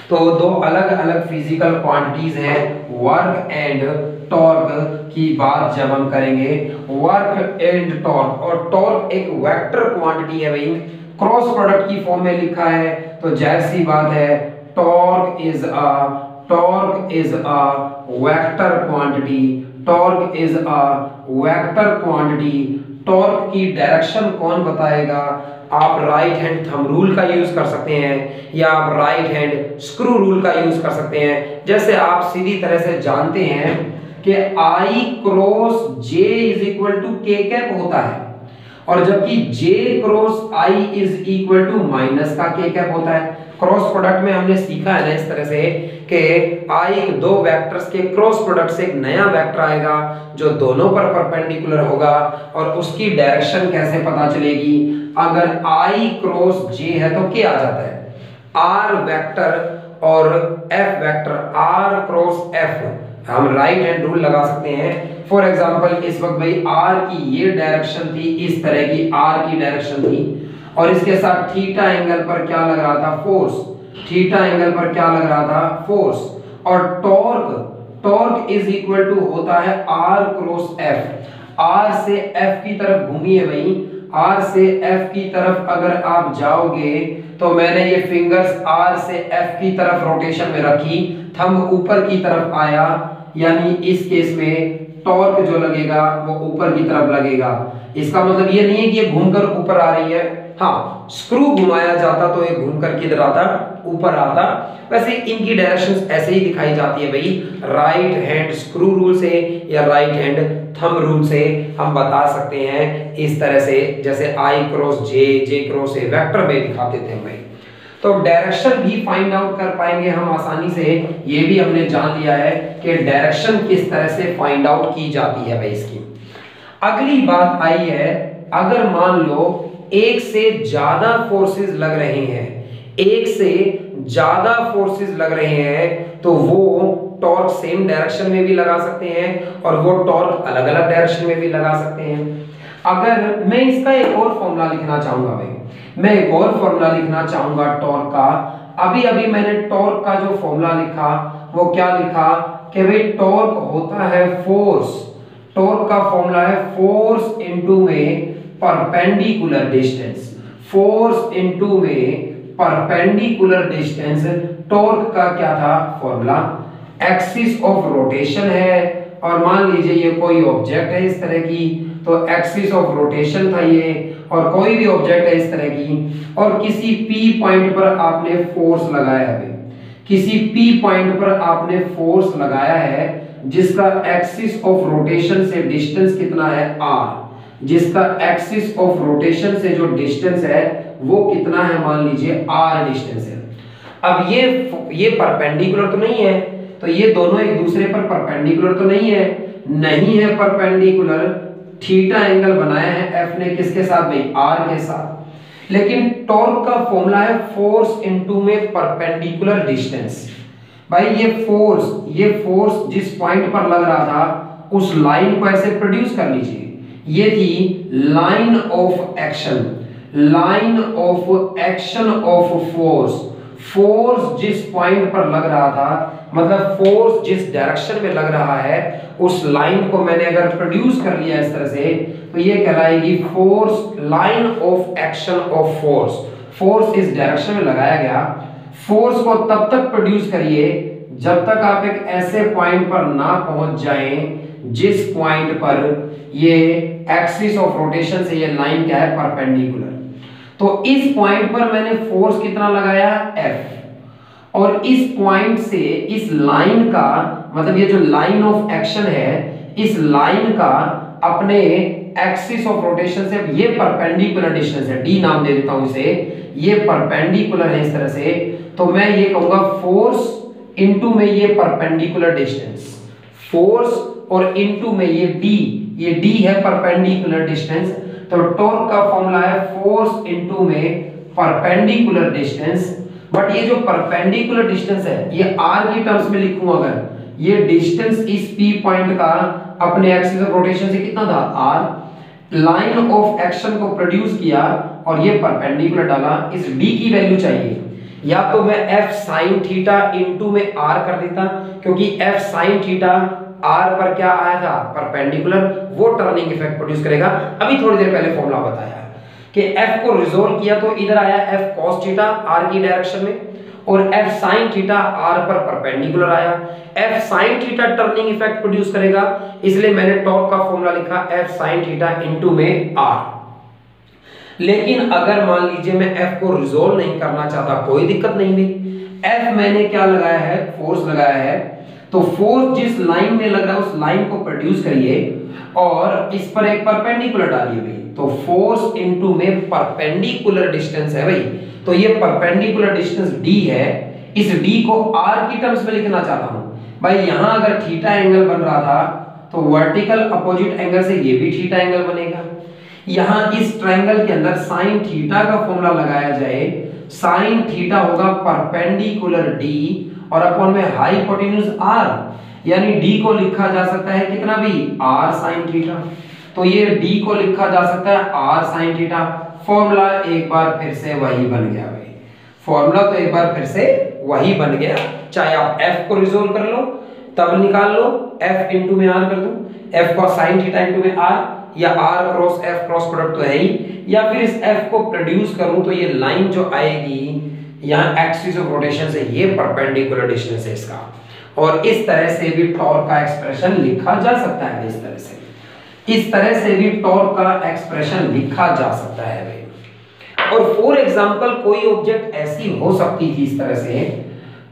तो दो अलग अलग फिजिकल क्वांटिटीज हैं वर्क एंड टॉर्क की बात जब हम करेंगे। वर्क एंड टॉर्क, और टॉर्क एक वेक्टर क्वांटिटी है भाई, क्रॉस प्रोडक्ट की फॉर्म में लिखा है तो जाहिर सी बात है torque is a vector quantity. Torque is a vector quantity. Torque की डायरेक्शन कौन बताएगा? आप राइट हैंड थंब रूल का यूज कर सकते हैं या आप राइट हैंड स्क्रू रूल का यूज कर सकते हैं। जैसे आप सीधी तरह से जानते हैं कि I cross J is equal to K cap होता है, और जबकि J cross I is equal to minus का K कैप होता है। क्रॉस प्रोडक्ट में हमने सीखा है ना इस तरह से कि I दो वेक्टर्स के क्रॉस प्रोडक्ट से एक नया वेक्टर आएगा जो दोनों पर परपेंडिकुलर होगा, और उसकी डायरेक्शन कैसे पता चलेगी? अगर I क्रॉस J है तो क्या आ जाता है? R वेक्टर और F vector, R cross F। हम राइट हैंड रूल लगा सकते हैं। फॉर एग्जांपल इस वक्त भाई R की ये डायरेक्शन थी, इस तरह की R की डायरेक्शन थी, और इसके साथ थीटा एंगल पर क्या लग रहा था? फोर्स। थीटा एंगल पर क्या लग रहा था? फोर्स। और टॉर्क इज इक्वल टू होता है R क्रॉस F। R से F की तरफ घूमिए भाई, R से F की तरफ अगर आप जाओगे तो मैंने ये फिंगर्स R से F की तरफ रोटेशन में रखी, थंब ऊपर की तरफ आया, यानी इस केस में टॉर्क जो लगेगा वो ऊपर की तरफ लगेगा। इसका मतलब ये नहीं है कि ये घूमकर ऊपर आ रही है। हाँ, स्क्रू घुमाया जाता तो ये घूमकर किधर आता? ऊपर आता। वैसे इनकी डायरेक्शंस ऐसे ही दिखाई जाती है भाई, राइट हैंड स्क्रू रूल से या राइट हैंड थंब रूल से हम बता सकते हैं इस तरह से, जैसे I cross J cross A vector में दिखाते थे भाई। तो डायरेक्शन भी फाइंड आउट कर पाएंगे हम आसानी से। ये भी हमने जान लिया है कि डायरेक्शन किस तरह से फाइंड आउट की जाती है भाई इसकी। अगली बात आई है, अगर मान लो एक से ज्यादा फोर्सेस लग रहे हैं, एक से ज्यादा फोर्सेस लग रहे हैं, तो वो टॉर्क सेम डायरेक्शन में भी लगा सकते हैं और वो टॉर्क अलग अलग डायरेक्शन में भी लगा सकते हैं। अगर मैं इसका एक और फॉर्मूला लिखना चाहूंगा भाई, मैं एक और फॉर्मूला लिखना चाहूंगा टॉर्क का। अभी अभी मैंने टॉर्क का जो फॉर्मूला लिखा वो क्या लिखा कि भाई टॉर्क होता है फोर्स। टॉर्क का फॉर्मूला है फोर्स इनटू में परपेंडिकुलर डिस्टेंस। फोर्स इनटू में परपेंडिकुलर डिस्टेंस। टॉर्क का क्या था फॉर्मूला? एक्सिस ऑफ रोटेशन है, और मान लीजिए ये कोई ऑब्जेक्ट है इस तरह की, तो एक्सिस ऑफ रोटेशन था ये, और कोई भी ऑब्जेक्ट है इस तरह की, और किसी P पॉइंट पर आपने फोर्स लगाया है। किसी P पॉइंट पर आपने फोर्स लगाया है जिसका एक्सिस ऑफ रोटेशन से डिस्टेंस कितना है? R। जिसका एक्सिस ऑफ रोटेशन से जो डिस्टेंस है वो कितना है? मान लीजिए R डिस्टेंस है। अब ये परपेंडिकुलर तो नहीं है, तो ये दोनों एक दूसरे पर परपेंडिकुलर तो नहीं है, नहीं है परपेंडिकुलर। थीटा एंगल बनाया है F ने किसके साथ भाई? R के साथ। लेकिन टॉर्क का फॉर्मूला है फोर्स इनटू में परपेंडिकुलर डिस्टेंस। भाई ये फोर्स जिस पॉइंट पर लग रहा था उस लाइन को ऐसे प्रोड्यूस कर लीजिए। ये थी line of action, line of action of force. Force जिस पॉइंट पर लग रहा था, मतलब फोर्स जिस डायरेक्शन में लग रहा है, उस लाइन को मैंने अगर प्रोड्यूस कर लिया इस तरह से, तो ये कहलाएगी force, line of action of force. Force इस डायरेक्शन में लगाया गया। फोर्स को तब तक प्रोड्यूस करिए जब तक आप एक ऐसे पॉइंट पर ना पहुंच जाएं जिस पॉइंट पर ये एक्सिस ऑफ रोटेशन से ये लाइन क्या है, परपेंडिकुलर। तो इस पॉइंट पर मैंने फोर्स कितना लगाया, F, और इस पॉइंट से इस लाइन का, मतलब ये जो लाइन ऑफ एक्शन है, इस लाइन का अपने एक्सिस ऑफ रोटेशन से ये परपेंडिकुलर डिस्टेंस है, d नाम दे देता हूं इसे, ये परपेंडिकुलर है इस तरह से। तो मैं ये कहूंगा फोर्स इनटू में ये परपेंडिकुलर डिस्टेंस, फोर्स और इनटू में ये d है परपेंडिकुलर डिस्टेंस। तो टॉर्क का फॉर्मूला है फोर्स इनटू में परपेंडिकुलर डिस्टेंस। बट ये जो परपेंडिकुलर डिस्टेंस है ये r की टर्म्स में लिखूं, अगर ये डिस्टेंस इस P पॉइंट का अपने एक्सिस ऑफ रोटेशन से कितना था, r, लाइन ऑफ एक्शन को प्रोड्यूस किया और ये परपेंडिकुलर डाला, इस d की वैल्यू चाहिए। या तो मैं f sin थीटा इनटू में r कर देता, क्योंकि f sin थीटा r पर क्या आया था, परपेंडिकुलर, वो टर्निंग इफेक्ट प्रोड्यूस करेगा। अभी थोड़ी देर पहले फॉर्मूला बताया कि f को रिजोल्व किया तो इधर आया f cos थीटा r की डायरेक्शन में, और f sin थीटा r पर परपेंडिकुलर आया। f sin theta turning effect produce करेगा, इसलिए मैंने टॉर्क का फॉर्मूला लिखा f sin थीटा इनटू में r। लेकिन अगर मान लीजिए मैं f को रिजोल्व नहीं करना चाहता, कोई दिक्कत नहीं भी, f मैंने क्या लगाया है, फोर्स लगाया है। तो फोर्स जिस लाइन में लग रहा है उस लाइन को प्रोड्यूस करिए और इस पर एक परपेंडिकुलर डालिए भाई। तो फोर्स इनटू में परपेंडिकुलर डिस्टेंस है भाई, तो ये परपेंडिकुलर डिस्टेंस d है। इस d को r की टर्म्स में लिखना चाहता हूं भाई। यहां अगर थीटा एंगल बन रहा था तो वर्टिकल अपोजिट एंगल से ये भी थीटा एंगल बनेगा। यहां इस ट्रायंगल के अंदर साइन थीटा का फॉर्मूला लगाया जाए, साइन थीटा होगा परपेंडिकुलर d और अपॉन में हाइपोटेन्यूज r, यानी d को लिखा जा सकता है कितना भी, r sin थीटा। तो ये d को लिखा जा सकता है r sin थीटा। फॉर्मूला एक बार फिर से वही बन गया भाई, फॉर्मूला तो एक बार फिर से वही बन गया। चाहे आप f को रिजोल्व कर लो तब निकाल लो, f इनटू में r कर दूं, f को sin थीटा इनटू में r, या r cross f cross product तो है ही, या फिर इस f को प्रोड्यूस करूं तो ये लाइन जो आएगी यहाँ एक्सिस ऑफ रोटेशन से ये परपेंडिकुलर डिस्टेंस है इसका। और इस तरह से भी टॉर्क का एक्सप्रेशन लिखा जा सकता है, इस तरह से भी टॉर्क का एक्सप्रेशन लिखा जा सकता है भाई। और फॉर एग्जांपल कोई ऑब्जेक्ट ऐसी हो सकती थी इस तरह से,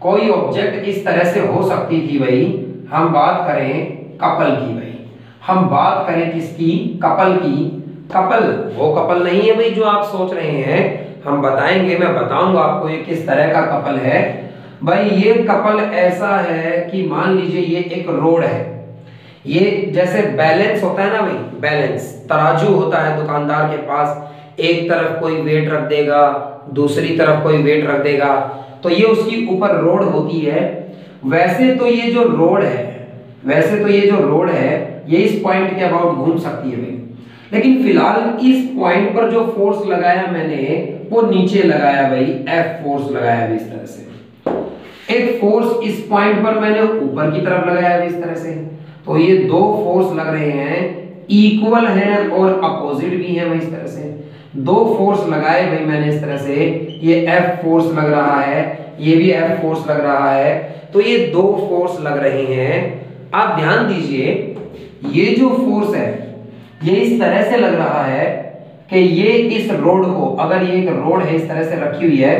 कोई ऑब्जेक्ट इस तरह से हो सकती थी भाई। हम बात करें कपल की भाई, हम बात करें किसकी, कपल की। कपल वो कपल नहीं है भाई जो आप सोच रहे हैं, हम बताएंगे, मैं बताऊंगा आपको ये किस तरह का कपल है भाई। ये कपल ऐसा है कि मान लीजिए ये एक रोड है, ये जैसे बैलेंस होता है ना भाई, बैलेंस तराजू होता है दुकानदार के पास, एक तरफ कोई वेट रख देगा दूसरी तरफ कोई वेट रख देगा, तो ये उसकी ऊपर रोड होती है। वैसे तो ये जो रोड है, वैसे तो ये जो रोड है ये इस पॉइंट के अबाउट घूम सकती है भाई, लेकिन फिलहाल इस पॉइंट पर जो फोर्स लगाया मैंने वो नीचे लगाया भाई, F फोर्स लगाया भाई इस तरह से। एक फोर्स इस पॉइंट पर मैंने ऊपर की तरफ लगाया भाई इस तरह से। तो ये दो फोर्स लग रहे हैं, इक्वल हैं और अपोजिट भी हैं भाई इस तरह से। दो फोर्स लगाए भाई मैंने इस तरह से, ये F फोर्स लग रहा है, ये भी F फोर्स लग रहा है, तो ये दो फोर्स लग रहे हैं। आप ध्यान दीजिए, ये जो फोर्स है ये इस तरह से लग रहा है कि ये इस रोड को, अगर ये एक रोड है इस तरह से रखी हुई है,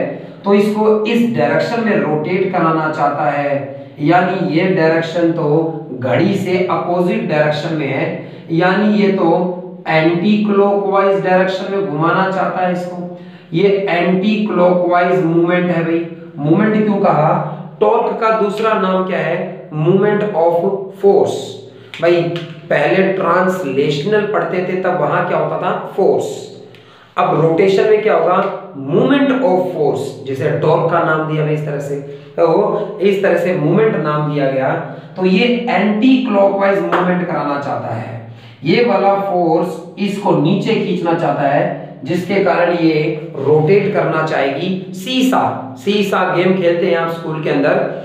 तो इसको इस डायरेक्शन में रोटेट कराना चाहता है, यानी ये डायरेक्शन तो घड़ी से अपोजिट डायरेक्शन में है, यानी ये तो एंटी क्लॉकवाइज डायरेक्शन में घुमाना चाहता है इसको। ये एंटी क्लॉकवाइज मूवमेंट है भाई। मूवमेंट क्यों कहा, टॉर्क का दूसरा नाम क्या है, मूवमेंट ऑफ फोर्स। भाई पहले ट्रांसलेशनल पढ़ते थे तब वहां क्या होता था, फोर्स। अब रोटेशन में क्या होगा, मूवमेंट ऑफ फोर्स, जिसे टॉर्क का नाम दिया इस तरह से, तो इस तरह से मूवमेंट नाम दिया गया। तो ये एंटी क्लॉकवाइज मूवमेंट कराना चाहता है, ये वाला फोर्स इसको नीचे खींचना चाहता है, जिसके कारण ये रोटेट करना चाहेगी। सीसा गेम खेलते हैं आप स्कूल के अंदर।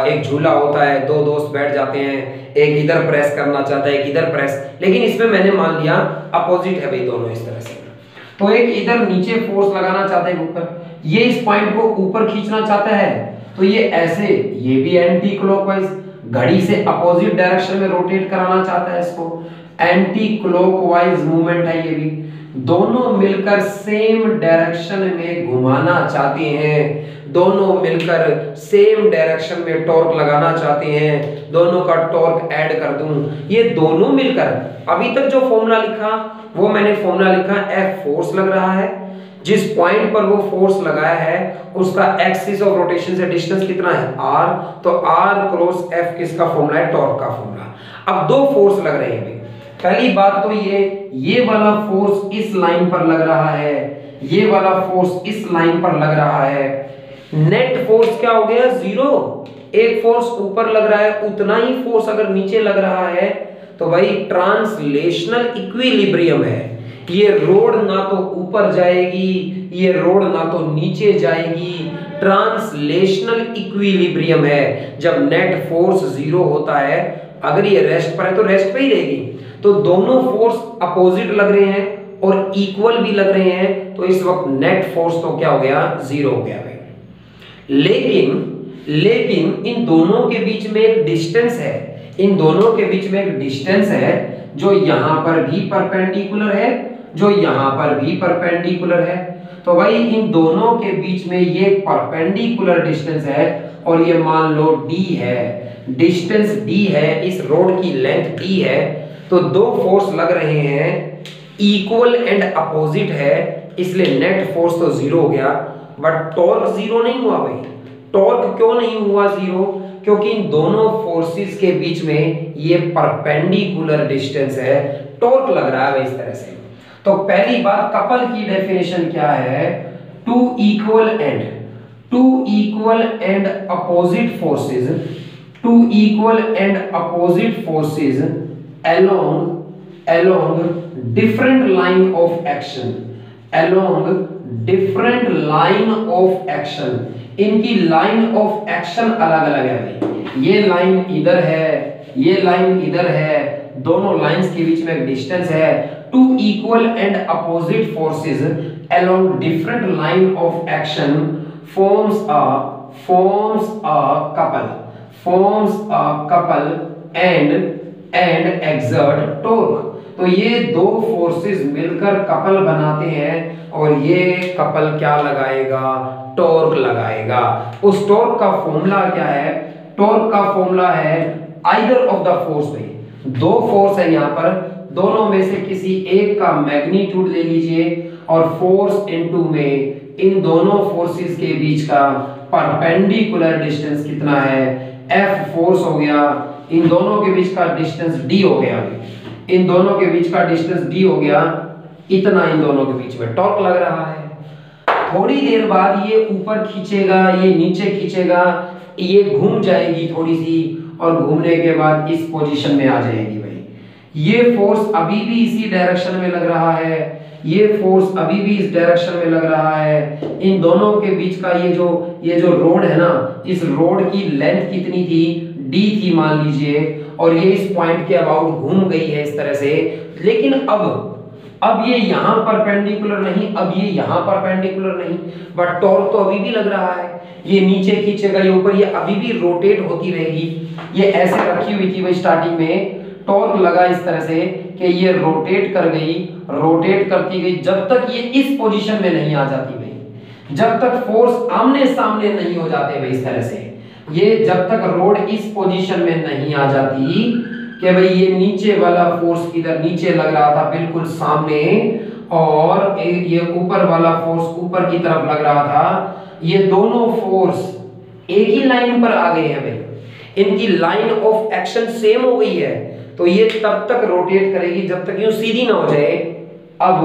एक झूला होता है, दो दोस्त बैठ जाते हैं, एक इधर प्रेस करना चाहता है, एक इधर प्रेस, लेकिन इसमें मैंने मान लिया अपोजिट है भाई दोनों इस तरह से। तो एक इधर नीचे फोर्स लगाना चाहता है ऊपर, ये इस पॉइंट को ऊपर खींचना चाहता है, तो ये ऐसे, ये भी एंटी क्लॉकवाइज घड़ी से अपोजिट डायरेक्शन में रोटेट कराना चाहता है इसको, एंटी क्लॉकवाइज मूवमेंट है ये भी। दोनों मिलकर सेम डायरेक्शन में घुमाना चाहते हैं, दोनों मिलकर सेम डायरेक्शन में टॉर्क लगाना चाहते हैं, दोनों का टॉर्क ऐड कर दूं, ये दोनों मिलकर, अभी तक जो फॉर्मूला लिखा वो मैंने फॉर्मूला लिखा F फोर्स लग रहा है, जिस पॉइंट पर वो फोर्स लगाया है उसका एक्सिस ऑफ रोटेशन से डिस्टेंस कितना है R, तो R क्रॉस F किसका फॉर्मूला है, टॉर्क का फॉर्मूला। अब दो फोर्स लग रहे हैं भाई, पहली बात तो ये वाला फोर्स इस लाइन पर लग रहा है, ये वाला फोर्स इस लाइन पर लग रहा है, नेट फोर्स क्या हो गया, जीरो। एक फोर्स ऊपर लग रहा है, उतना ही फोर्स अगर नीचे लग रहा है तो भाई ट्रांसलेशनल इक्विलिब्रियम है, ये रोड ना तो ऊपर जाएगी, ये रोड ना तो नीचे जाएगी, ट्रांसलेशनल इक्विलिब्रियम है। जब नेट फोर्स जीरो होता है, अगर ये रेस्ट पर है तो रेस्ट पे ही रहेगी, तो दोनों फोर्स अपोजिट लग रहे हैं और इक्वल भी लग रहे हैं, तो इस वक्त नेट फोर्स तो क्या हो गया, जीरो हो गया भाई। लेकिन इन दोनों के बीच में एक डिस्टेंस है, इन दोनों के बीच में एक डिस्टेंस है जो यहां पर भी परपेंडिकुलर है, जो यहां पर भी परपेंडिकुलर है। तो भाई इन दोनों के बीच में ये परपेंडिकुलर डिस्टेंस है और ये मान लो d है, डिस्टेंस d है, इस रोड की लेंथ d है, तो दो फोर्स लग रहे हैं, इक्वल एंड अपोजिट है, इसलिए नेट फोर्स तो जीरो हो गया, बट टॉर्क जीरो नहीं हुआ भाई। टॉर्क क्यों नहीं हुआ जीरो, क्योंकि इन दोनों फोर्सेस के बीच में ये परपेंडिकुलर डिस्टेंस है, टॉर्क लग रहा है इस तरह से। तो पहली बात, कपल की डेफिनेशन क्या है, two equal and opposite forces, two equal and opposite forces along different line of action, along different line of action, इनकी लाइन ऑफ एक्शन अलग अलग है भाई, ये लाइन इधर है, ये लाइन इधर है, दोनों लाइंस के बीच में एक डिस्टेंस है। Two equal and opposite forces along different line of action forms a couple and exert torque। तो ये दो फोर्सेस मिलकर कपल बनाते हैं और ये कपल क्या लगाएगा, टॉर्क लगाएगा। उस टॉर्क का फॉर्मूला क्या है, टॉर्क का फॉर्मूला है आइदर ऑफ द फोर्स में, दो फोर्स है यहाँ पर, दोनों में से किसी एक का मैग्नीट्यूड ले लीजिए और फोर्स इनटू में इन दोनों फोर्सेस के बीच का परपेंडिकुलर डिस्टेंस कितना है, F फोर्स हो गया, इन दोनों के बीच का डिस्टेंस d हो गया, इन दोनों के बीच का डिस्टेंस d हो गया, इतना इन दोनों के बीच में टॉर्क लग रहा है। थोड़ी देर बाद ये ऊपर खींचेगा, ये नीचे खींचेगा, ये घूम जाएगी थोड़ी सी और घूमने के बाद इस पोजीशन में आ जाएगी भाई। ये फोर्स अभी भी इसी डायरेक्शन में लग रहा है, ये फोर्स अभी भी इस डायरेक्शन में लग रहा है। इन दोनों के बीच का ये जो रोड है ना, इस रोड की लेंथ कितनी थी, d थी मान लीजिए, और ये इस पॉइंट के अबाउट घूम गई है इस तरह से। लेकिन अब ये यहाँ परपेंडिकुलर नहीं, अब ये यहाँ परपेंडिकुलर नहीं, बट टॉर्क तो अभी भी लग रहा है, ये नीचे खींचेगा, ये ऊपर, ये अभी भी रोटेट होती रहेगी। ये ऐसे रखी हुई थी भाई स्टार्टिंग में, टॉर्क लगा इस तरह से कि ये रोटेट कर गई, रोटेट करती गई जब तक ये इस पोजीशन में नहीं आ जाती भाई, जब तक फोर्स आमने सामने नहीं हो जाते भाई इस तरह से, ये जब तक रोड इस पोजीशन में नहीं आ जाती कि भाई ये नीचे वाला फोर्स इधर नीचे लग रहा था बिल्कुल सामने और ये ऊपर वाला फोर्स ऊपर की तरफ लग रहा था, ये दोनों फोर्स एक ही लाइन पर आ गए हैं भाई, इनकी लाइन ऑफ एक्शन सेम हो गई है, तो ये तब तक रोटेट करेगी जब तक यूं सीधी ना हो जाए। अब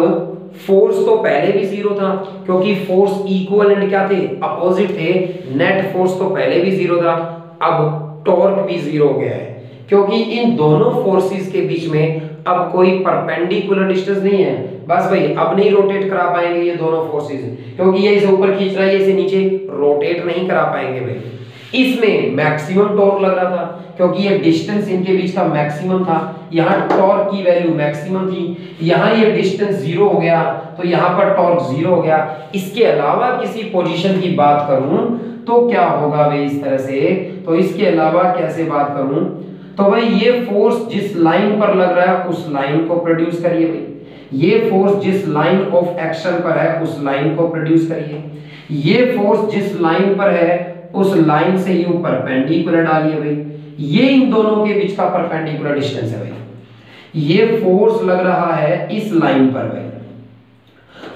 फोर्स तो पहले भी जीरो था क्योंकि फोर्स इक्वल एंड क्या थे, अपोजिट थे, नेट फोर्स तो पहले भी जीरो था, अब टॉर्क भी जीरो हो गया है क्योंकि इन दोनों फोर्सेस के बीच में अब कोई परपेंडिकुलर डिस्टेंस नहीं है, बस भाई अब नहीं रोटेट करा पाएंगे ये दोनों फोर्सेस, क्योंकि ये इसे ऊपर खींच रहा है, ये इसे नीचे रोटेट नहीं करा पाएंगे भाई। इसमें मैक्सिमम टॉर्क लग रहा था क्योंकि ये डिस्टेंस इनके बीच का मैक्सिमम था, यहाँ टॉर्क की वैल्यू मैक्सिमम थी, यहाँ ये डिस्टेंस जीरो हो गया तो यहाँ पर टॉर्क जीरो हो गया। इसके अलावा किसी पोजीशन की बात करूं तो क्या होगा भाई इस तरह से, तो इसके अलावा कैसे बात करूं, तो भाई ये फोर्स जिस लाइन पर लग रहा है उस लाइन को प्रोड्यूस करिए भाई, ये फोर्स जिस लाइन ऑफ एक्शन पर है उस लाइन को प्रोड्यूस करिए, ये फोर्स जिस लाइन पर है उस लाइन से यूं परपेंडिकुलर डालिए भाई, ये इन दोनों के बीच का परपेंडिकुलर डिस्टेंस है भाई। ये फोर्स लग रहा है इस लाइन पर भाई,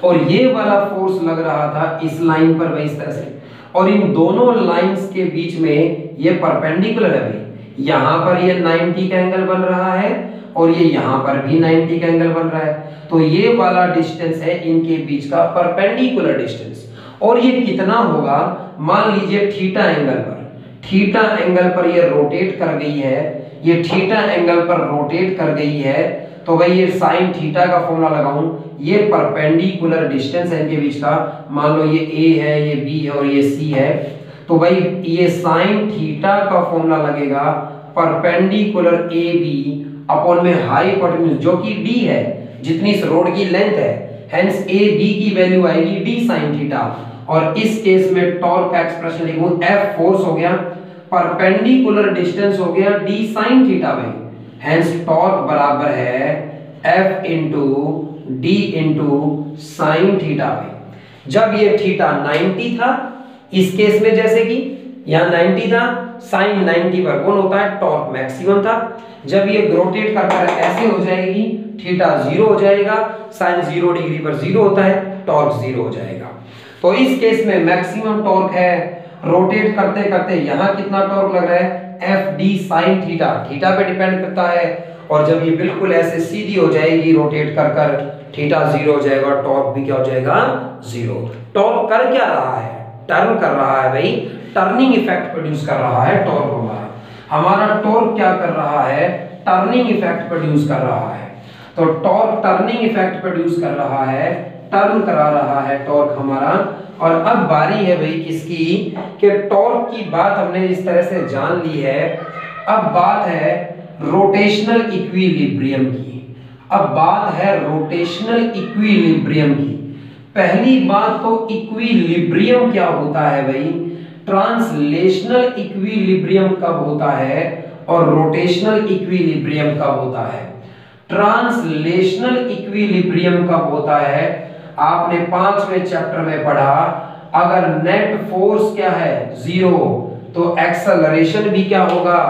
और ये वाला फोर्स लग रहा था इस लाइन पर भाई, इस तरह से, और इन दोनों लाइंस के बीच में ये परपेंडिकुलर है भाई। यहां पर ये 90 का एंगल बन रहा है और ये यहां पर भी 90 का एंगल बन रहा है, तो ये वाला डिस्टेंस है इनके बीच का परपेंडिकुलर डिस्टेंस। और ये कितना होगा, मान लीजिए थीटा एंगल पर, थीटा एंगल पर ये रोटेट कर गई है, ये थीटा एंगल पर रोटेट कर गई है, तो भाई ये साइन थीटा का फॉर्मूला लगाऊं, ये परपेंडिकुलर डिस्टेंस है इनके बीच का, मान लो ये ए है, ये बी है और ये सी है, तो भाई ये साइन थीटा का फॉर्मूला लगेगा परपेंडिकुलर ए बी अपॉन में हाइपोटेन्यूज जो कि डी है, जितनी इस रोड की लेंथ है, हेंस ए बी की वैल्यू आएगी डी साइन थीटा। और इस केस में टॉर्क का एक्सप्रेशन लिखूं, एफ फोर्स हो गया, परपेंडिकुलर डिस्टेंस हो गया डी साइन थीटा भाई, हेंस टॉर्क बराबर है F into D into sine theta भाई। जब ये थीटा 90 था इस केस में, जैसे कि यहाँ 90 था, साइन 90 पर कौन होता है, टॉर्क मैक्सिमम था। जब ये रोटेट कर ऐसे हो जाएगी, थीटा 0 हो जाएगा, साइन 0 डिग्री पर 0 होता है, टॉर्क 0 हो जाएगा। तो इस केस में मैक्सिमम टॉर्क है, रोटेट करते करते यहाँ कितना टॉर्क लग रहा है, F D sine theta, theta पे डिपेंड करता है। और जब ये बिल्कुल ऐसे सीधी हो जाएगी रोटेट कर कर, थीटा 0 हो जाएगा, टॉर्क भी क्या हो जाएगा, 0। टॉर्क कर क्या रहा है, टर्न कर रहा है भाई, टर्निंग इफेक्ट प्रोड्यूस कर रहा है टॉर्क हमारा टॉर्क क्या कर रहा है, टर्निंग इफेक्ट प्रोड्यूस कर रहा है। तो टॉर्क टर्निंग इफेक्ट प्रोड्यूस कर रहा है, टर्न करा रहा है टॉर्क हमारा। और अब बारी है भाई किसकी, कि टॉर्क की बात हमने इस तरह से जान ली है, अब बात है रोटेशनल इक्विलिब्रियम की। अब बात है रोटेशनल इक्विलिब्रियम की। पहली बात तो इक्विलिब्रियम क्या होता है भाई, ट्रांसलेशनल इक्विलिब्रियम कब होता है और रोटेशनल इक्विलिब्रियम कब होता है। ट्रांसलेशनल इक्विलिब्रियम कब होता है, आपने 5वें चैप्टर में पढ़ा, अगर नेट फोर्स क्या है 0 तो एक्सेलरेशन भी क्या होगा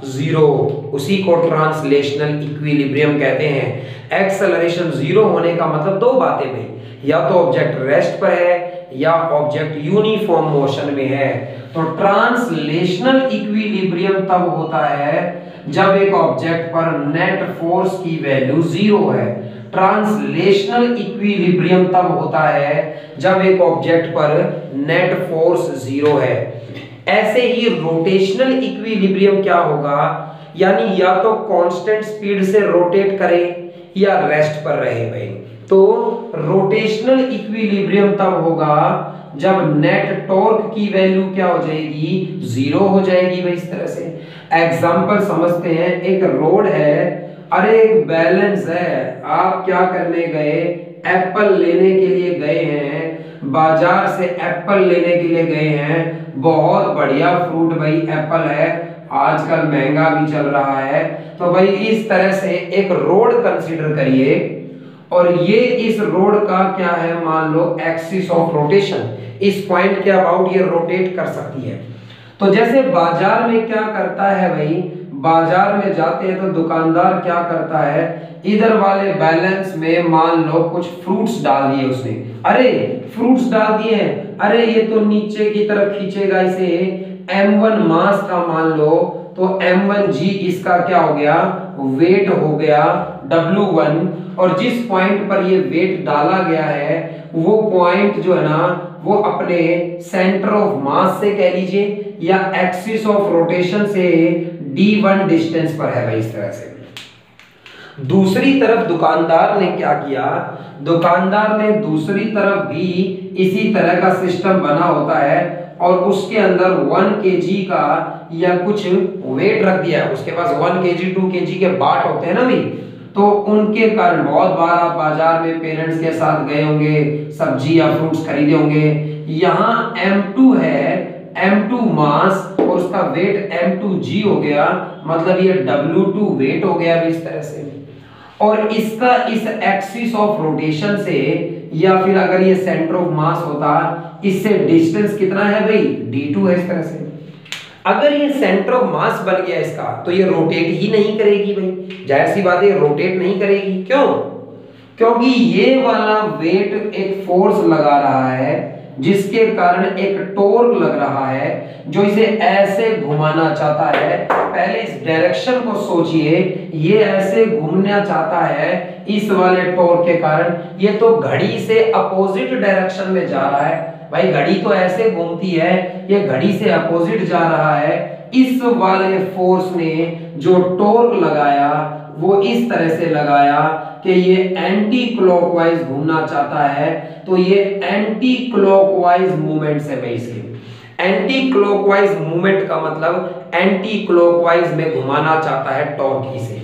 0, उसी को ट्रांसलेशनल इक्विलिब्रियम कहते हैं। एक्सेलरेशन 0 होने का मतलब दो बातें भाई, या तो ऑब्जेक्ट रेस्ट पर है या ऑब्जेक्ट यूनिफॉर्म मोशन में है। तो ट्रांसलेशनल इक्विलिब्रियम तब होता है जब एक ऑब्जेक्ट पर नेट फोर्स की वैल्यू 0 है। ट्रांसलेशनल इक्विलिब्रियम तब होता है जब एक ऑब्जेक्ट पर नेट फोर्स 0 है। ऐसे ही रोटेशनल इक्विलिब्रियम क्या होगा, यानी या तो कांस्टेंट स्पीड से रोटेट करे या रेस्ट पर रहे भाई। तो रोटेशनल इक्विलिब्रियम तब होगा जब नेट टॉर्क की वैल्यू क्या हो जाएगी 0 हो जाएगी भाई। इस तरह से एग्जांपल समझते हैं, एक रोड है, अरे एक बैलेंस है, आप क्या करने गए, एप्पल लेने के लिए गए हैं, बाजार से एप्पल लेने के लिए गए हैं, बहुत बढ़िया फ्रूट भाई एप्पल है, आजकल महंगा भी चल रहा है। तो भाई इस तरह से एक रोड कंसीडर करिए और ये इस रोड का क्या है, मान लो एक्सिस ऑफ रोटेशन, इस पॉइंट के अबाउट ये रोटेट कर सकती है। तो जैसे बाजार में क्या करता है भाई, बाजार में जाते हैं तो दुकानदार क्या करता है, इधर वाले बैलेंस में मान लो कुछ फ्रूट्स डाल दिए उसने, अरे फ्रूट्स डाल दिए हैं, अरे ये तो नीचे की तरफ खींचेगा इसे, m1 मास का मान लो, तो m1g इसका क्या हो गया, वेट हो गया w1, और जिस पॉइंट पर ये वेट डाला गया है वो पॉइंट जो है ना वो अपने सेंटर ऑफ मास से कह लीजिए या एक्सिस ऑफ रोटेशन से d1 डिस्टेंस पर है भाई। इस तरह से दूसरी तरफ दुकानदार ने क्या किया, दुकानदार ने दूसरी तरफ भी इसी तरह का सिस्टम बना होता है और उसके अंदर 1 kg का या कुछ वेट रख दिया है। उसके पास 1 kg 2 kg के बाट होते हैं ना भी, तो उनके कारण बहुत बार आप बाजार में पेरेंट्स के साथ गए होंगे, सब्जी या फ्रूट्स खरीदे होंगे। यहाँ M2 है, M2 मास और उसका वेट M2G हो गया, मतलब ये W2 वेट हो गया इस तरह से। और इसका इस एक्सिस ऑफ रोटेशन से या फिर अगर ये सेंटर ऑफ मास होता, इससे डिस्टेंस कितना है भाई, D2 है इस तरह से। अगर ये सेंटर ऑफ मास बन गया इसका, तो ये रोटेट ही नहीं करेगी भाई, जाहिर सी बात है रोटेट नहीं करेगी। क्यों? क्योंकि ये वाला वेट एक फोर्स लगा रहा है जिसके कारण एक टॉर्क लग रहा है जो इसे ऐसे घुमाना चाहता है। पहले इस डायरेक्शन को सोचिए, ये ऐसे घूमना चाहता है इस वाले टॉर्क के कारण। ये तो घड़ी से अपोजिट डायरेक्शन में जा रहा है भाई, घड़ी तो ऐसे घूमती है, ये घड़ी से अपोजिट जा रहा है। इस वाले फोर्स ने जो टॉर्क लगाया वो इस तरह से लगाया कि ये एंटी क्लॉकवाइज घूमना चाहता है, तो ये एंटी क्लॉकवाइज मूवमेंट्स है भाई इसके। एंटी क्लॉकवाइज मूवमेंट का मतलब एंटी क्लॉकवाइज में घुमाना चाहता है टॉर्क इसे।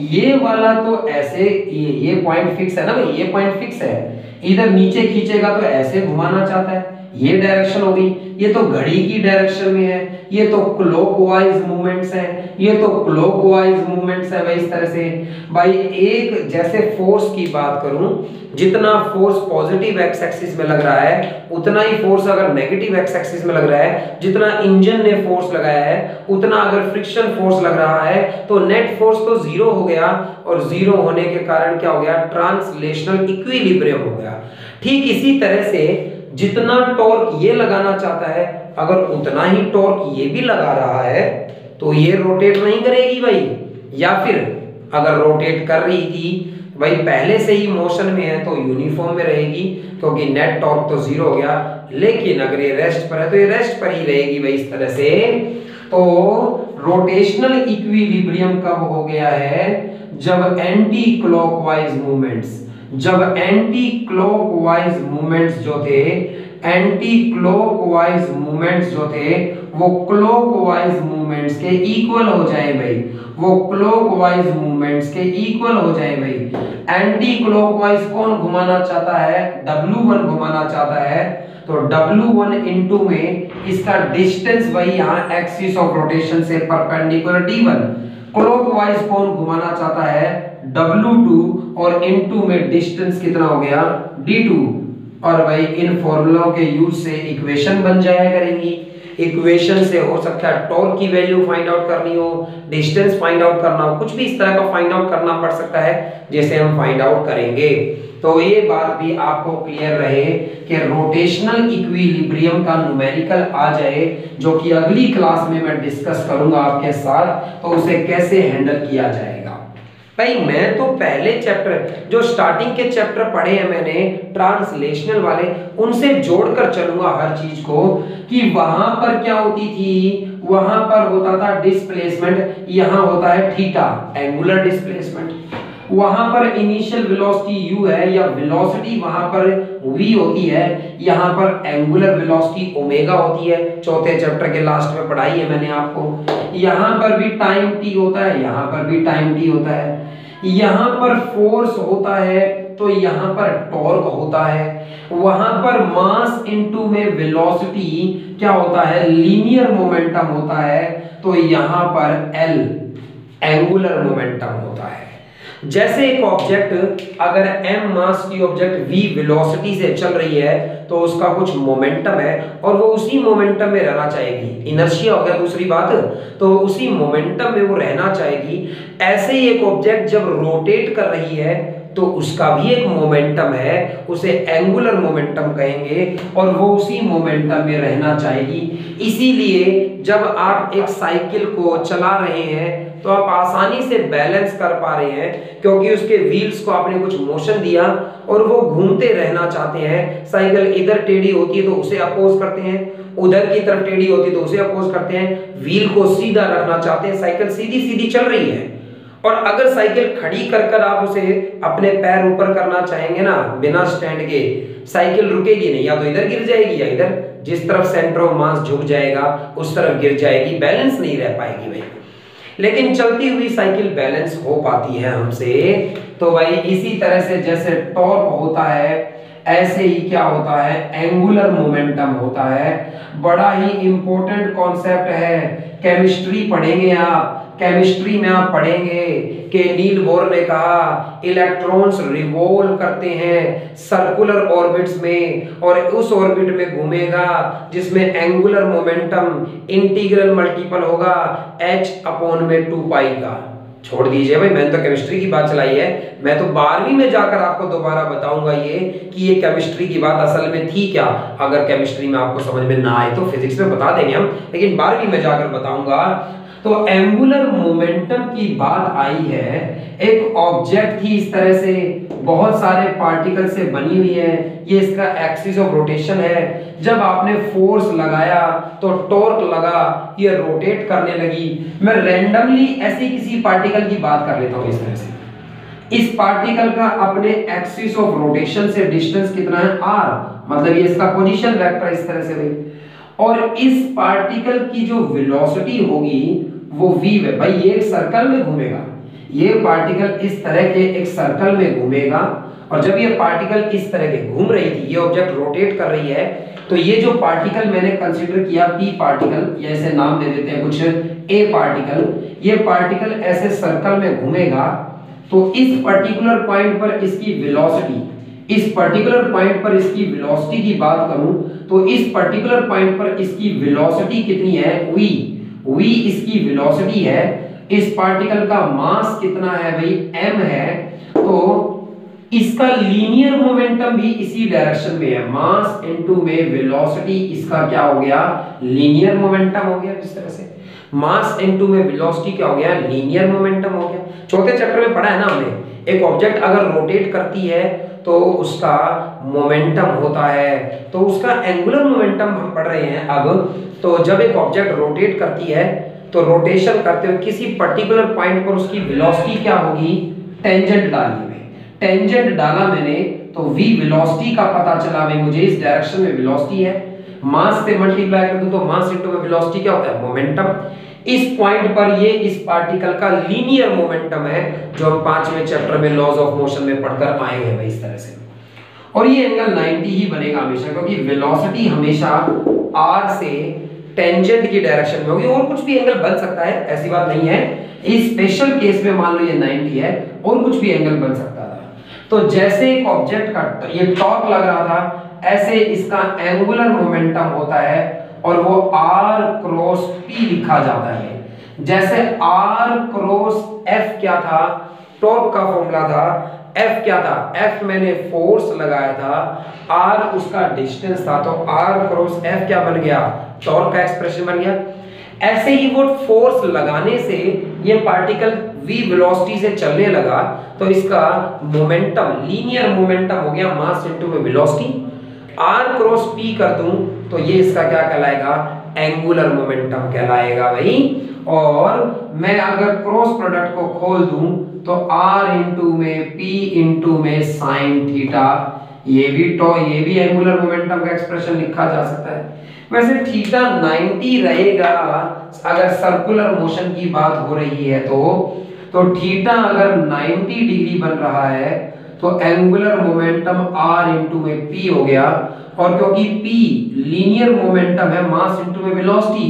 ये वाला तो ऐसे, ये पॉइंट फिक्स है ना भाई, ये पॉइंट फिक्स है, इधर नीचे खींचेगा तो ऐसे घुमाना चाहता है, ये डायरेक्शन हो गई। ये तो घड़ी की डायरेक्शन में है, ये तो क्लॉकवाइज मूवमेंट्स है, ये तो क्लॉकवाइज मूवमेंट्स है भाई इस तरह से। भाई एक जैसे फोर्स की बात करूं, जितना फोर्स पॉजिटिव एक्स एक्सिस में लग रहा है उतना ही फोर्स अगर नेगेटिव एक्स एक्सिस में लग रहा है, जितना इंजन ने फोर्स लगाया है उतना अगर फ्रिक्शन फोर्स लग रहा है, तो नेट फोर्स तो जीरो हो गया और जीरो होने के कारण क्या हो गया, ट्रांसलेशनल इक्विलिब्रियम हो गया। ठीक इसी तरह से जितना टॉर्क ये लगाना चाहता है अगर उतना ही टॉर्क ये भी लगा रहा है तो ये रोटेट नहीं करेगी भाई, या फिर अगर रोटेट कर रही थी भाई पहले से ही मोशन में है तो यूनिफॉर्म में रहेगी क्योंकि नेट टॉर्क तो जीरो हो गया। लेकिन अगर ये रेस्ट पर है तो ये रेस्ट पर ही रहेगी भाई इस तरह से। तो रोटेशनल इक्विलिब्रियम कब हो गया है, जब एंटी क्लॉकवाइज मूवमेंट्स, जब एंटी क्लॉकवाइज मूवमेंट्स जो थे, एंटी क्लॉकवाइज मूवमेंट्स जो थे वो क्लॉकवाइज मूवमेंट्स के इक्वल हो जाए भाई, वो क्लॉकवाइज मूवमेंट्स के इक्वल हो जाए भाई। एंटी क्लॉकवाइज कौन घुमाना चाहता है, W1 घुमाना चाहता है, तो W1 इनटू में इसका डिस्टेंस वही यहाँ एक्सिस ऑफ रोटेशन से परपेंडिकुलर D1। क्लॉकवाइज कौन घुमाना चाहता है, W2 और इनटू में डिस्टेंस कितना हो गया, D2। और भाई इन फॉर्मूलों के यूज से इक्वेशन बन जाया करेंगी। इक्वेशन से हो सकता है टॉर्क की वैल्यू फाइंड आउट करनी हो, डिस्टेंस फाइंड आउट करना हो, कुछ भी इस तरह का फाइंड आउट करना पड़ सकता है जैसे हम फाइंड आउट करेंगे। तो ये बात भी आपको क्लियर रहे कि रोटेशनल इक्विलिब्रियम का न्यूमेरिकल आ जाए, जो कि अगली क्लास में मैं डिस्कस करूंगा आपके साथ, तो उसे कैसे हैंडल किया जाएगा। भाई मैं तो पहले चैप्टर जो स्टार्टिंग के चैप्टर पढ़े हैं मैंने ट्रांसलेशनल वाले, उनसे जोड़कर चलूंगा हर चीज को कि वहां पर क्या होती थी, वहां पर होता था डिस्प्लेसमेंट, यहां होता है थीटा एंगुलर डिस्प्लेसमेंट। वहां पर इनिशियल वेलोसिटी u है या वेलोसिटी वहां पर v होती है, यहां पर एंगुलर वेलोसिटी ओमेगा होती है, चौथे चैप्टर के लास्ट में पढ़ाई है मैंने आपको। यहां पर भी टाइम t होता है, यहां पर भी टाइम t होता है। यहां पर फोर्स होता है तो यहां पर टॉर्क होता है। वहां पर मास इनटू में वेलोसिटी क्या होता है, लीनियर मोमेंटम होता है, तो यहां पर L एंगुलर मोमेंटम होता है। जैसे एक ऑब्जेक्ट अगर m मास की ऑब्जेक्ट v वेलोसिटी से चल रही है तो उसका कुछ मोमेंटम है और वो उसी मोमेंटम में रहना चाहेगी, इनर्शिया हो गया दूसरी बात, तो उसी मोमेंटम में वो रहना चाहेगी। ऐसे ही एक ऑब्जेक्ट जब रोटेट कर रही है तो उसका भी एक मोमेंटम है, उसे एंगुलर मोमेंटम कहेंगे और वो उसी मोमेंटम में रहना चाहेगी। इसीलिए जब आप एक साइकिल को चला रहे हैं तो आप आसानी से बैलेंस कर पा रहे हैं क्योंकि उसके व्हील्स को आपने कुछ मोशन दिया और वो घूमते रहना चाहते हैं। साइकिल इधर टेढ़ी होती है तो उसे अपोज करते हैं, उधर की तरफ टेढ़ी होती है तो उसे अपोज करते हैं। व्हील को सीधा रखना चाहते हैं, साइकिल सीधी सीधी चल रही है और अगर साइकिल खड़ी कर कर आप उसे अपने पैर ऊपर करना चाहेंगे ना बिना स्टैंड के, साइकिल रुकेगी नहीं, या तो इधर गिर जाएगी या इधर, जिस तरफ सेंटर ऑफ मास झुक जाएगा उस तरफ गिर जाएगी, बैलेंस नहीं रह पाएगी भाई। लेकिन चलती हुई साइकिल बैलेंस हो पाती है हमसे। तो भाई इसी तरह से जैसे टॉर्क होता है ऐसे ही क्या होता है, एंगुलर मोमेंटम होता है। बड़ा ही इंपॉर्टेंट कॉन्सेप्ट है, केमिस्ट्री पढ़ेंगे आप, केमिस्ट्री में आप पढ़ेंगे कि नील बोर ने कहा इलेक्ट्रॉन्स रिवॉल्व करते हैं सर्कुलर ऑर्बिट्स में, और उस ऑर्बिट में घूमेगा जिसमें एंगुलर मोमेंटम इंटीग्रल मल्टीपल होगा h/2 पाई का। छोड़ दीजिए भाई, मैंने तो केमिस्ट्री की बात चलाई है, मैं तो 12वीं में जाकर आपको दोबारा बताऊंगा ये कि ये केमिस्ट्री की बात असल में थी क्या। अगर केमिस्ट्री में आपको समझ में ना आए तो फिजिक्स में बता देंगे हम, लेकिन 12वीं में जाकर बताऊंगा। तो एंगुलर मोमेंटम की बात आई है, एक ऑब्जेक्ट थी इस तरह से, बहुत सारे पार्टिकल से बनी हुई है, ये इसका एक्सिस ऑफ रोटेशन है। जब आपने फोर्स लगाया तो टॉर्क लगा, ये रोटेट करने लगी। मैं रैंडमली ऐसी किसी पार्टिकल की बात कर लेता हूं इस तरह से। इस पार्टिकल का अपने एक्सिस ऑफ रोटेशन से डिस्टेंस कितना है r, मतलब ये इसका पोजीशन वेक्टर इस तरह से भाई, और इस पार्टिकल की जो वेलोसिटी होगी वो v है भाई। ये एक सर्कल में घूमेगा, ये पार्टिकल इस तरह के एक सर्कल में घूमेगा, और जब ये पार्टिकल इस तरह के घूम रही थी, ये ऑब्जेक्ट रोटेट कर रही है, तो ये जो पार्टिकल मैंने कंसीडर किया p पार्टिकल, ये ऐसे नाम दे देते हैं कुछ a पार्टिकल, ये पार्टिकल ऐसे सर्कल में घूमेगा। तो इस पर्टिकुलर पॉइंट पर इसकी वेलोसिटी, इस पर्टिकुलर पॉइंट पर इसकी वेलोसिटी की बात करूं तो इस पर्टिकुलर पॉइंट पर इसकी वेलोसिटी कितनी है, v इसकी वेलोसिटी है। इस पार्टिकल का मास कितना है भाई, m है, तो इसका लीनियर मोमेंटम भी इसी डायरेक्शन में है, मास इनटू में वेलोसिटी, इसका क्या हो गया, लीनियर मोमेंटम हो गया। इस तरह से मास इनटू में वेलोसिटी क्या हो गया, लीनियर मोमेंटम हो गया। चौथे चैप्टर में पढ़ा है ना हमने, एक ऑब्जेक्ट अगर रोटेट करती है तो उसका मोमेंटम होता है, तो उसका एंगुलर मोमेंटम हम पढ़ रहे हैं अब। तो जब एक ऑब्जेक्ट रोटेट करती है तो रोटेशन करते हुए किसी पर्टिकुलर पॉइंट पर उसकी वेलोसिटी क्या होगी, टेंजेंट डालिए, टेंजेंट डाला मैंने तो v वेलोसिटी का पता चला भाई, मुझे इस डायरेक्शन में वेलोसिटी है, मास से मल्टीप्लाई कर दूं तो मास इनटू में वेलोसिटी क्या होता है, मोमेंटम। इस पॉइंट पर ये इस पार्टिकल का लीनियर मोमेंटम है, जो हम 5वें चैप्टर में लॉज ऑफ मोशन में पढ़कर आए हैं भाई इस तरह से। और ये एंगल 90 ही बनेगा हमेशा, क्योंकि वेलोसिटी हमेशा r से टेंजेंट की डायरेक्शन में होगी। और कुछ भी एंगल बन सकता है, ऐसी बात नहीं है, इस स्पेशल केस में मान लो ये 90 है, और कुछ भी एंगल बन सकता था। तो जैसे एक ऑब्जेक्ट का ये टॉर्क लग रहा था, ऐसे इसका एंगुलर मोमेंटम होता है, और वो r क्रॉस p लिखा जाता है। जैसे r क्रॉस f क्या था, टॉर्क का फॉर्मूला था, f क्या था, f मैंने फोर्स लगाया था, r उसका डिस्टेंस था, तो r क्रॉस f क्या बन गया, टॉर्क का एक्सप्रेशन बन गया। ऐसे ही वो फोर्स लगाने से ये पार्टिकल v वेलोसिटी से चलने लगा, तो इसका मोमेंटम लीनियर मोमेंटम हो गया, मास इनटू में वेलोसिटी। r क्रॉस p कर दूं तो ये इसका क्या कहलाएगा, एंगुलर मोमेंटम कहलाएगा भाई। और मैं अगर क्रॉस प्रोडक्ट को खोल दूं तो r इनटू में p इनटू में sin थीटा, ये भी एंगुलर मोमेंटम का एक्सप्रेशन लिखा जा सकता है। वैसे थीटा 90 रहेगा अगर सर्कुलर मोशन की बात हो रही है, तो थीटा अगर 90 डिग्री बन रहा है तो एंगुलर मोमेंटम r इनटू में p हो गया, और क्योंकि p लीनियर मोमेंटम है, मास इनटू में वेलोसिटी,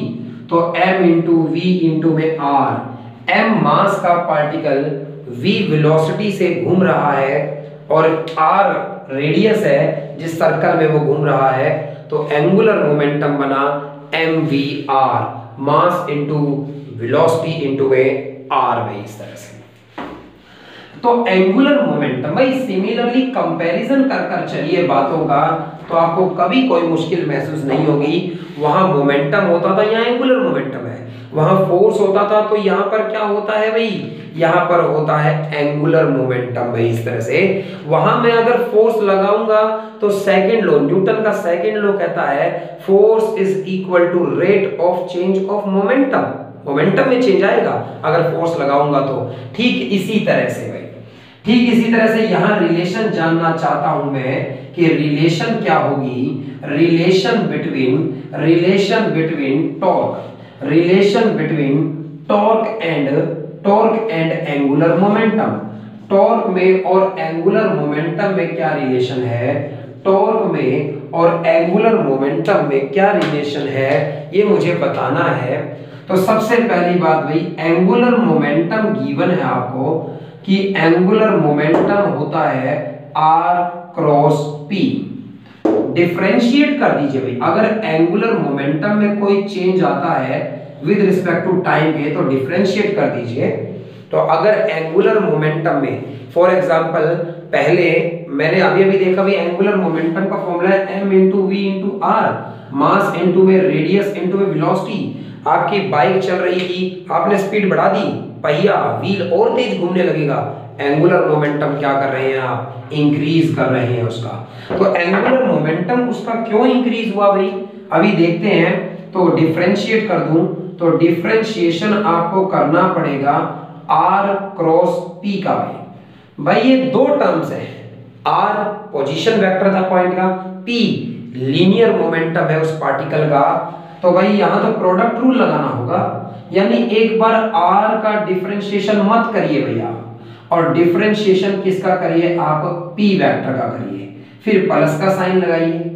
तो m इनटू v इनटू में r। m मास का पार्टिकल v वेलोसिटी से घूम रहा है, और r रेडियस है जिस सर्कल में वो घूम रहा है, तो एंगुलर मोमेंटम बना mvr, mass into velocity into में r भाई इस तरह से। तो एंगुलर मोमेंटम भाई सिमिलरली कंपैरिजन कर चलिए बातों का, तो आपको कभी कोई मुश्किल महसूस नहीं होगी। वहां मोमेंटम होता था, यहाँ एंगुलर मोमेंटम है, वहां फोर्स होता था, तो यहाँ पर क्या होता है भाई, यहाँ पर होता है एंगुलर मोमेंटम भाई इस तरह से। वहां मैं अगर फोर्स लगाऊंगा तो सेकंड लॉ, न्यूटन का सेकंड लॉ कहता है force is equal to rate of change of momentum. Momentum में चेंज आएगा अगर फोर्स लगाऊंगा तो। ठीक इसी तरह से भाई, ठीक इसी तरह से यहां रिलेशन जानना चाहता हूं मैं कि रिलेशन क्या होगी, relation between torque and angular momentum. Torque में और एंगुलर मोमेंटम में क्या रिलेशन है, टॉर्क में और एंगुलर मोमेंटम में क्या रिलेशन है, ये मुझे बताना है। तो सबसे पहली बात भाई, एंगुलर मोमेंटम गिवन है आपको कि एंगुलर मोमेंटम होता है r क्रॉस p। डिफरेंशिएट कर दीजिए भाई, अगर एंगुलर मोमेंटम में कोई चेंज आता है विद रिस्पेक्ट टू टाइम के तो डिफरेंशिएट कर दीजिए। तो अगर एंगुलर मोमेंटम में फॉर एग्जांपल, पहले मैंने अभी देखा भी एंगुलर मोमेंटम का फॉर्मूला है m into V into R, mass into में रेडियस इंटू में वेलोसिटी। आपकी बाइक चल रही थी, आपने स्पीड बढ़ा दी, पहिया व्हील और तेज घूमने लगेगा, एंगुलर मोमेंटम क्या कर रहे हैं आप, इंक्रीज कर रहे हैं उसका। तो एंगुलर मोमेंटम उसका क्यों इंक्रीज हुआ भाई, अभी देखते हैं। तो डिफरेंशिएट कर दूं तो डिफरेंशिएशन आपको करना पड़ेगा r क्रॉस p का भाई ये दो टर्म्स है, r पोजीशन वेक्टर था पॉइंट का, p लीनियर मोमेंटम है उस पार्टिकल का। तो भाई यहां तो प्रोडक्ट रूल लगाना होगा, यानी एक बार r का डिफरेंशिएशन मत करिए भैया, और डिफरेंशिएशन किसका करिए आप, p वेक्टर का करिए, फिर प्लस का साइन लगाइए।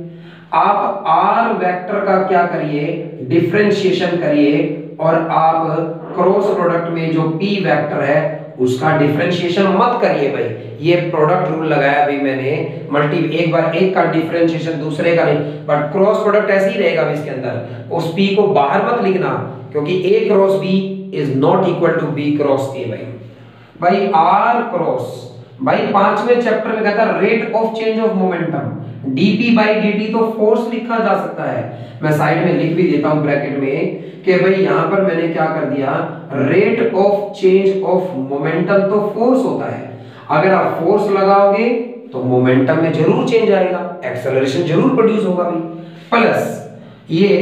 आप r वेक्टर का क्या करिए, डिफरेंशिएशन करिए, और आप क्रॉस प्रोडक्ट में जो p वेक्टर है उसका डिफरेंशिएशन मत करिए भाई। ये प्रोडक्ट रूल लगाया भी मैंने, एक बार एक का डिफरेंशिएशन दूसरे का नहीं, बट क्रॉस प्रोडक्ट ऐसे ही रहेगा इसके अंदर। उस p को बाहर मत लिखना, क्योंकि a क्रॉस b is not equal to b cross a भाई r क्रॉस, भाई 5वें चैप्टर में कहता है rate of change of momentum, dp by dt तो फोर्स लिखा जा सकता है। मैं साइड में लिख भी देता हूं ब्रैकेट में कि भाई यहां पर मैंने क्या कर दिया, rate of change of momentum तो फोर्स होता है, अगर आप फोर्स लगाओगे तो मोमेंटम में जरूर चेंज आएगा, एक्सेलरेशन जरूर प्रोड्यूस होगा भाई। प्लस ये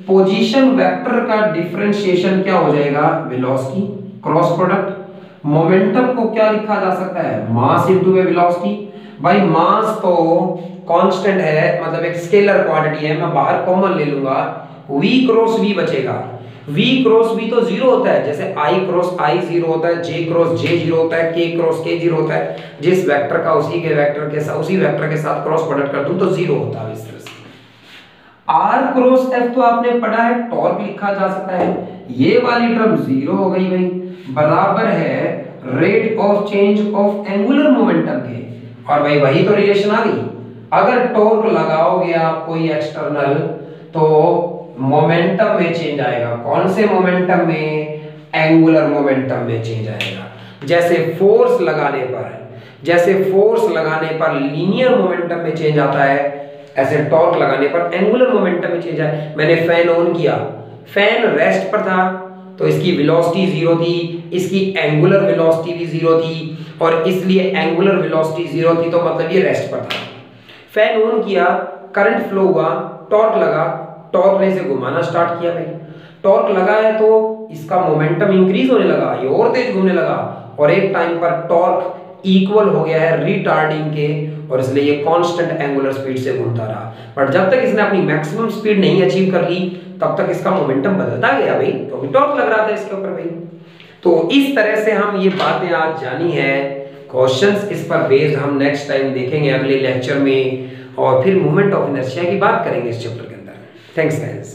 पोजीशन वेक्टर का डिफरेंशिएशन क्या हो जाएगा, वेलोसिटी क्रॉस प्रोडक्ट। मोमेंटम को क्या लिखा जा सकता है, मास इनटू वेलोसिटी। भाई मास तो कांस्टेंट है, मतलब एक स्केलर क्वांटिटी है, मैं बाहर कॉमन ले लूंगा, v क्रॉस v बचेगा। v क्रॉस v तो जीरो होता है, जैसे i क्रॉस i जीरो होता है, j क्रॉस j जीरो होता है, k क्रॉस k जीरो होता है। जिस वेक्टर का उसी वेक्टर के साथ क्रॉस प्रोडक्ट कर दूं तो जीरो होता है इस तरह से। r क्रॉस f तो आपने पढ़ा है, टॉर्क लिखा जा सकता है, ये वाली टर्म जीरो हो गई भाई, बराबर है rate of change of angular momentum के। और भाई वही तो रिलेशन आ गई, अगर टॉर्क लगाओगे आप कोई एक्सटर्नल तो मोमेंटम में चेंज आएगा। कौन से मोमेंटम में, एंगुलर मोमेंटम में चेंज आएगा। जैसे फोर्स लगाने पर लीनियर मोमेंटम में चेंज आता है, ऐसे टॉर्क लगाने पर एंगुलर मोमेंटम में चेंज आए। मैंने फैन ऑन किया, फैन रेस्ट पर था तो इसकी वेलोसिटी जीरो थी, इसकी एंगुलर वेलोसिटी भी जीरो थी, और इसलिए एंगुलर वेलोसिटी जीरो थी तो मतलब ये रेस्ट पर था। फैन ऑन किया, करंट फ्लो हुआ, टॉर्क लगा, टॉर्क ने इसे घुमाना स्टार्ट किया भाई, टॉर्क लगा है तो इसका मोमेंटम इंक्रीज होने लगा, ये और तेज घूमने लगा, और एक टाइम पर टॉर्क इक्वल हो गया है रिटार्डिंग के, और इसलिए ये कांस्टेंट एंगुलर स्पीड से घूमता रहा। बट जब तक इसने अपनी मैक्सिमम स्पीड नहीं अचीव कर ली तब तक इसका मोमेंटम बदलता गया भाई, क्योंकि टॉर्क लग रहा था इसके ऊपर भाई। तो इस तरह से हम ये बातें आज जानी है, क्वेश्चंस इस पर बेस्ड हम नेक्स्ट टाइम देखेंगे अगले लेक्चर में, और फिर मोमेंट ऑफ इनर्शिया की बात करेंगे इस चैप्टर के अंदर। Thanks guys.